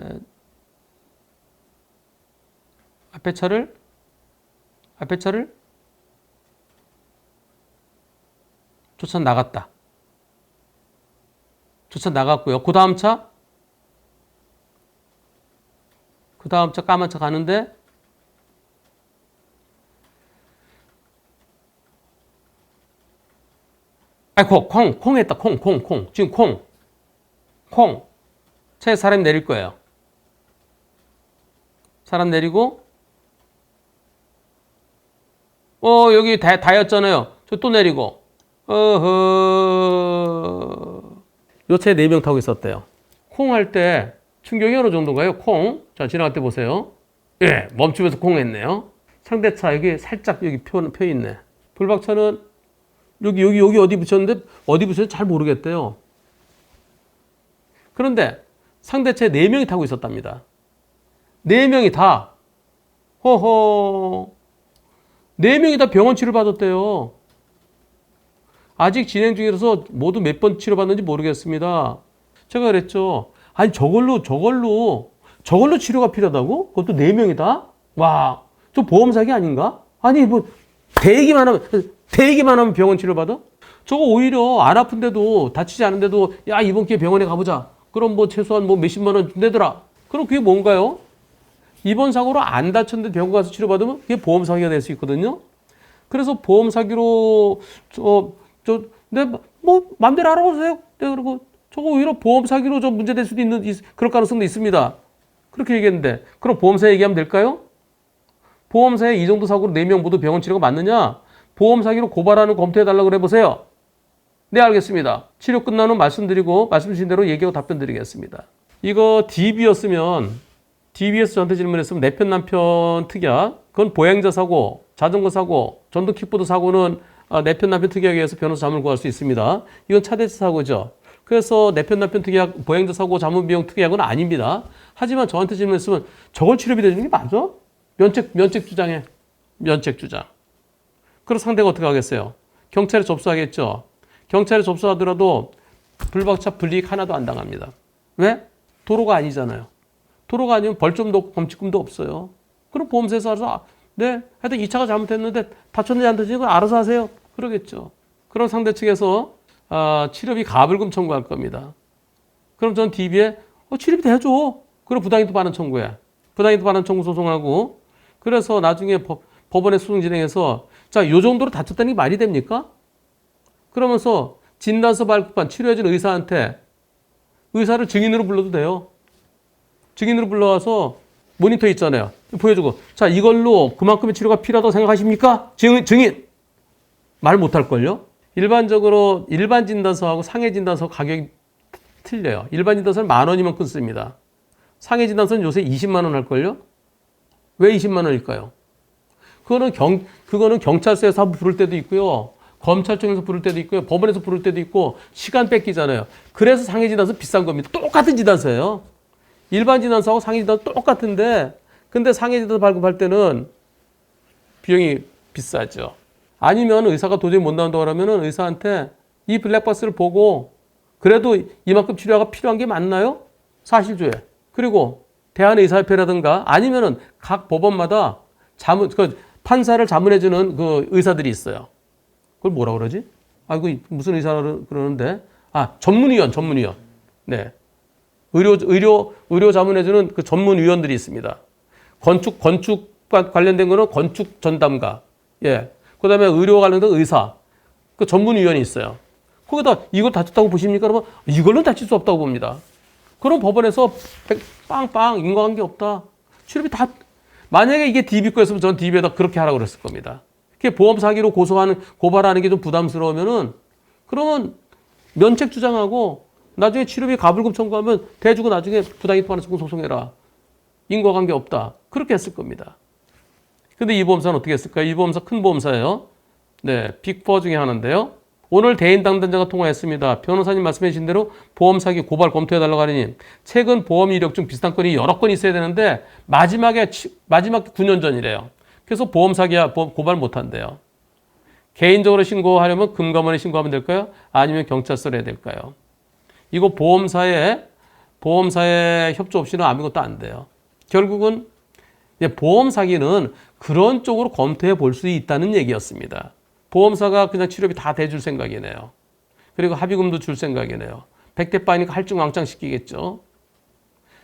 차를 쫓아 나갔다. 쫓아 나갔고요. 그 다음 차 까만 차 가는데 콩 했다. 콩. 지금 콩. 차에 사람이 내릴 거예요. 사람 내리고, 여기 다였잖아요. 저 또 내리고. 요 차에 4명 타고 있었대요. 콩 할 때 충격이 어느 정도인가요? 콩. 자, 지나갈 때 보세요. 예, 멈추면서 콩 했네요. 상대차 여기 살짝 여기 펴 있네. 불박차는 여기 어디 붙였는데 어디 붙였는지 잘 모르겠대요. 그런데 상대차에 4명이 타고 있었답니다. 4명이 다 허허 4명이 다 병원 치료 받았대요. 아직 진행 중이라서 모두 몇 번 치료받는지 모르겠습니다. 제가 그랬죠. 아니 저걸로 치료가 필요하다고? 그것도 4명이다? 와, 저 보험 사기 아닌가? 아니 뭐 대기만 하면 병원 치료받아? 저거 오히려 안 아픈데도 다치지 않은데도 야 이번 기회에 병원에 가보자. 그럼 뭐 최소한 뭐 몇십만 원 내더라. 그럼 그게 뭔가요? 이번 사고로 안 다쳤는데 병원 가서 치료받으면 그게 보험 사기가 될 수 있거든요. 그래서 보험 사기로 네, 뭐 맘대로 알아보세요. 네, 그리고 저거 오히려 보험 사기로 좀 문제될 수도 있는 그럴 가능성도 있습니다. 그렇게 얘기했는데 그럼 보험사에 얘기하면 될까요? 보험사에 이 정도 사고로 4명 모두 병원 치료가 맞느냐? 보험 사기로 고발하는 검토해달라고 해보세요. 네, 알겠습니다. 치료 끝난 후 말씀드리고 말씀주신 대로 얘기하고 답변 드리겠습니다. 이거 DB였으면 DB에서 저한테 질문했으면 내 편 남편 특약 그건 보행자 사고, 자전거 사고, 전동 킥보드 사고는 내 편 남편 특약에 의해서 변호사 자문을 구할 수 있습니다. 이건 차대치 사고죠. 그래서 내 편 남편 특약, 보행자 사고, 자문 비용 특약은 아닙니다. 하지만 저한테 질문했으면 저걸 치료비 대주는 게 맞아? 면책 주장해. 면책 주장. 그럼 상대가 어떻게 하겠어요? 경찰에 접수하겠죠. 경찰에 접수하더라도 불박차 불이익 하나도 안 당합니다. 왜? 도로가 아니잖아요. 도로가 아니면 벌점도 없고 범칙금도 없어요. 그럼 보험사에서 알아서 네, 하여튼 이 차가 잘못했는데 다쳤는지 안 다쳤는지 알아서 하세요. 그러겠죠. 그럼 상대 측에서 치료비 가불금 청구할 겁니다. 그럼 전 DB에 치료비 대줘. 그럼 부당이득 반환 청구해. 부당이득 반환 청구 소송하고 그래서 나중에 법원에 소송 진행해서 자, 요 정도로 다쳤다는 게 말이 됩니까? 그러면서 진단서 발급한 치료해준 의사한테 의사를 증인으로 불러도 돼요. 증인으로 불러와서 모니터 있잖아요. 보여주고 자, 이걸로 그만큼의 치료가 필요하다고 생각하십니까? 증인! 말 못할걸요? 일반적으로 일반 진단서하고 상해 진단서 가격이 틀려요. 일반 진단서는 10,000원이면 끊습니다. 상해 진단서는 요새 20만 원 할걸요? 왜 20만 원일까요? 그거는 경찰서에서 한번 부를 때도 있고요. 검찰청에서 부를 때도 있고요. 법원에서 부를 때도 있고 시간 뺏기잖아요. 그래서 상해 진단서 비싼 겁니다. 똑같은 진단서예요. 일반 진단서하고 상해 진단서 똑같은데 근데 상해 진단서 발급할 때는 비용이 비싸죠. 아니면 의사가 도저히 못 나온다고 하면 의사한테 이 블랙박스를 보고 그래도 이만큼 치료가 필요한 게 맞나요? 사실조회. 그리고 대한의사협회라든가 아니면은 각 법원마다 판사를 자문해주는 그 의사들이 있어요. 그걸 뭐라 그러지? 그 무슨 의사라 그러는데 전문의원. 네. 의료 자문해주는 그 전문위원들이 있습니다. 건축 관련된 거는 건축 전담가. 예. 그 다음에 의료 관련된 의사. 그 전문위원이 있어요. 거기다 이걸 다쳤다고 보십니까? 그러면 이걸로 다칠 수 없다고 봅니다. 그럼 법원에서 빵빵 인과관계 없다. 치료비 다. 만약에 이게 DB 거였으면 전 DB에다 그렇게 하라고 그랬을 겁니다. 그게 보험 사기로 고발하는 게 좀 부담스러우면은 그러면 면책 주장하고 나중에 치료비 가불금 청구하면 대주고 나중에 부당이득 반환 청구 소송해라. 인과관계 없다. 그렇게 했을 겁니다. 근데 이 보험사는 어떻게 했을까요? 이 보험사 큰 보험사예요. 네, 빅4 중에 하나인데요. 오늘 대인 당담자가 통화했습니다. 변호사님 말씀해 주신 대로 보험 사기 고발 검토해달라고 하니 최근 보험 이력 중 비슷한 건이 여러 건 있어야 되는데 마지막 9년 전이래요. 그래서 보험 사기야 고발 못한대요. 개인적으로 신고하려면 금감원에 신고하면 될까요? 아니면 경찰서에 해야 될까요? 이거 보험사에 협조 없이는 아무것도 안 돼요. 결국은 보험 사기는 그런 쪽으로 검토해 볼 수 있다는 얘기였습니다. 보험사가 그냥 치료비 다 대줄 생각이네요. 그리고 합의금도 줄 생각이네요. 100대 빠니까 할증왕창 시키겠죠.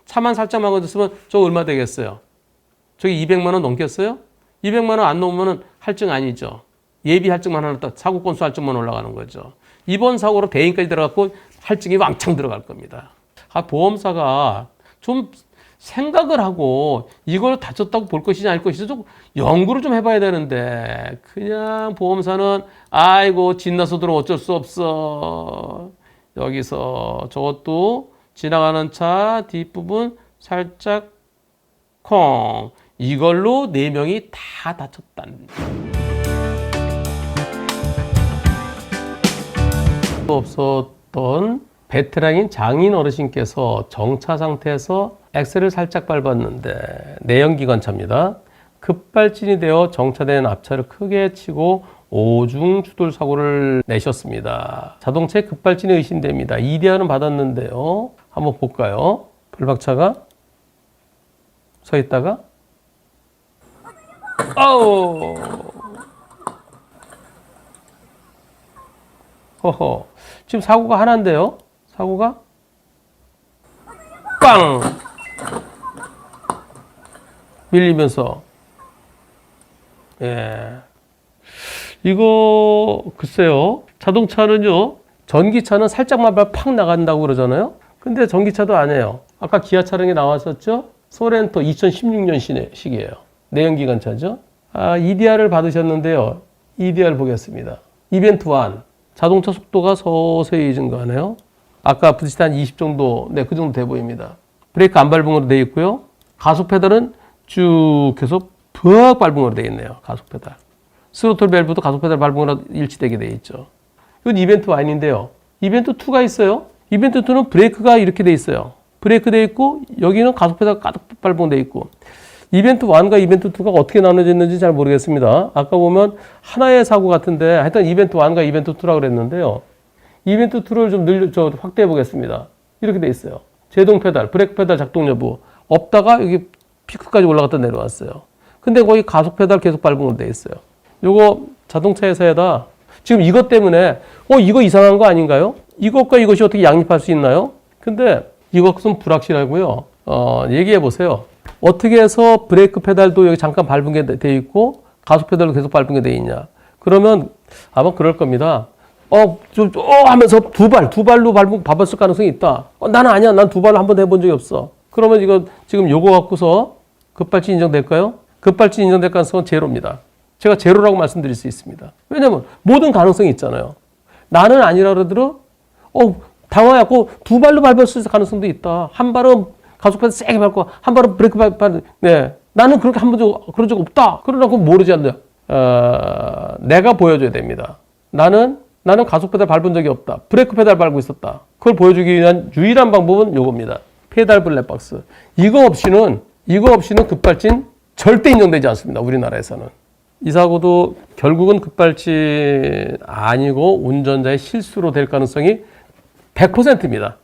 차만 살짝만 건졌으면 저 얼마 되겠어요? 저기 200만 원 넘겠어요? 200만 원 안 넘으면 할증 아니죠. 예비 할증만 하나 딱 사고 건수 할증만 올라가는 거죠. 이번 사고로 대인까지 들어갔고 할증이 왕창 들어갈 겁니다. 보험사가 좀 생각을 하고 이걸 다쳤다고 볼 것이냐 아닐 것이냐 좀 연구를 좀 해봐야 되는데 그냥 보험사는 아이고 진나서 들어 어쩔 수 없어. 여기서 저것도 지나가는 차 뒷부분 살짝 콩 이걸로 4명이 다 다쳤다는 없었던 베테랑인 장인 어르신께서 정차 상태에서 엑셀을 살짝 밟았는데 내연기관차입니다. 급발진이 되어 정차된 앞차를 크게 치고 오중 추돌 사고를 내셨습니다. 자동차의 급발진이 의심됩니다. EDR은 받았는데요. 한번 볼까요? 블박차가 서 있다가 아우 허허 지금 사고가 하나인데요. 사고가 빵 밀리면서 이거 글쎄요. 자동차는요. 전기차는 살짝만 팍 나간다고 그러잖아요. 근데 전기차도 아니에요. 아까 기아 차량에 나왔었죠. 소렌토 2016년식이에요. 내연기관차죠. EDR을 받으셨는데요. EDR 보겠습니다. 이벤트 1. 자동차 속도가 서서히 증가하네요. 아까 부딪힐 때 한 20 정도, 네, 그 정도 돼 보입니다. 브레이크 안 밟은 거로 되어 있고요. 가속 페달은 쭉 계속 푹 밟은 거로 되어 있네요. 가속 페달. 스로틀 밸브도 가속 페달 밟은 거로 일치되게 되어 있죠. 이건 이벤트 1인데요. 이벤트 2가 있어요. 이벤트 2는 브레이크가 이렇게 되어 있어요. 브레이크 되어 있고 여기는 가속 페달 가득 밟은 거 되어 있고 이벤트 1과 이벤트 2가 어떻게 나눠져 있는지 잘 모르겠습니다. 아까 보면 하나의 사고 같은데 하여튼 이벤트 1과 이벤트 2라고 그랬는데요. 이벤트 2를 좀 확대해 보겠습니다. 이렇게 돼 있어요. 제동 페달, 브레이크 페달 작동 여부 없다가 여기 피크까지 올라갔다 내려왔어요. 근데 거기 가속 페달 계속 밟은 걸로 돼 있어요. 요거 자동차 회사에다 지금 이것 때문에 이거 이상한 거 아닌가요? 이것과 이것이 어떻게 양립할 수 있나요? 근데 이것은 불확실하고요. 얘기해 보세요. 어떻게 해서 브레이크 페달도 여기 잠깐 밟은 게 돼 있고 가속 페달도 계속 밟은 게 돼 있냐? 그러면 아마 그럴 겁니다. 하면서 두 발로 밟았을 가능성이 있다. 나는 아니야. 난 두 발로 한 번도 해본 적이 없어. 그러면 이거 지금 요거 갖고서 급발진 인정될까요? 급발진 인정될 가능성은 제로입니다. 제가 제로라고 말씀드릴 수 있습니다. 왜냐면 모든 가능성이 있잖아요. 나는 아니라 그러더라도 당황해갖고 두 발로 밟았을 가능성도 있다. 한 발은 가속페달 세게 밟고 한 발은 브레이크 밟고 네. 나는 그렇게 한 번도 그런 적 없다. 그러나 그건 모르지 않나요? 내가 보여줘야 됩니다. 나는 가속페달 밟은 적이 없다. 브레이크 페달 밟고 있었다. 그걸 보여주기 위한 유일한 방법은 요겁니다. 페달 블랙박스. 이거 없이는 급발진 절대 인정되지 않습니다. 우리나라에서는. 이 사고도 결국은 급발진 아니고 운전자의 실수로 될 가능성이 100%입니다.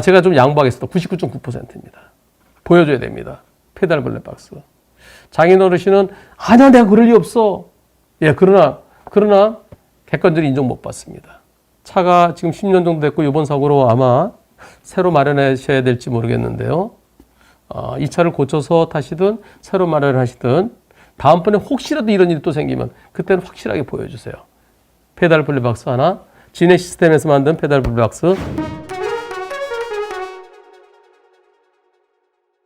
제가 좀 양보하겠습니다. 99.9%입니다. 보여줘야 됩니다. 페달 블랙박스. 장인 어르신은 아니야 내가 그럴 리 없어. 예, 그러나 객관적으로 인정 못 받습니다. 차가 지금 10년 정도 됐고 이번 사고로 아마 새로 마련하셔야 될지 모르겠는데요. 이 차를 고쳐서 타시든 새로 마련하시든 다음번에 혹시라도 이런 일이 또 생기면 그때는 확실하게 보여주세요. 페달 블랙박스 하나, 지네 시스템에서 만든 페달 블랙박스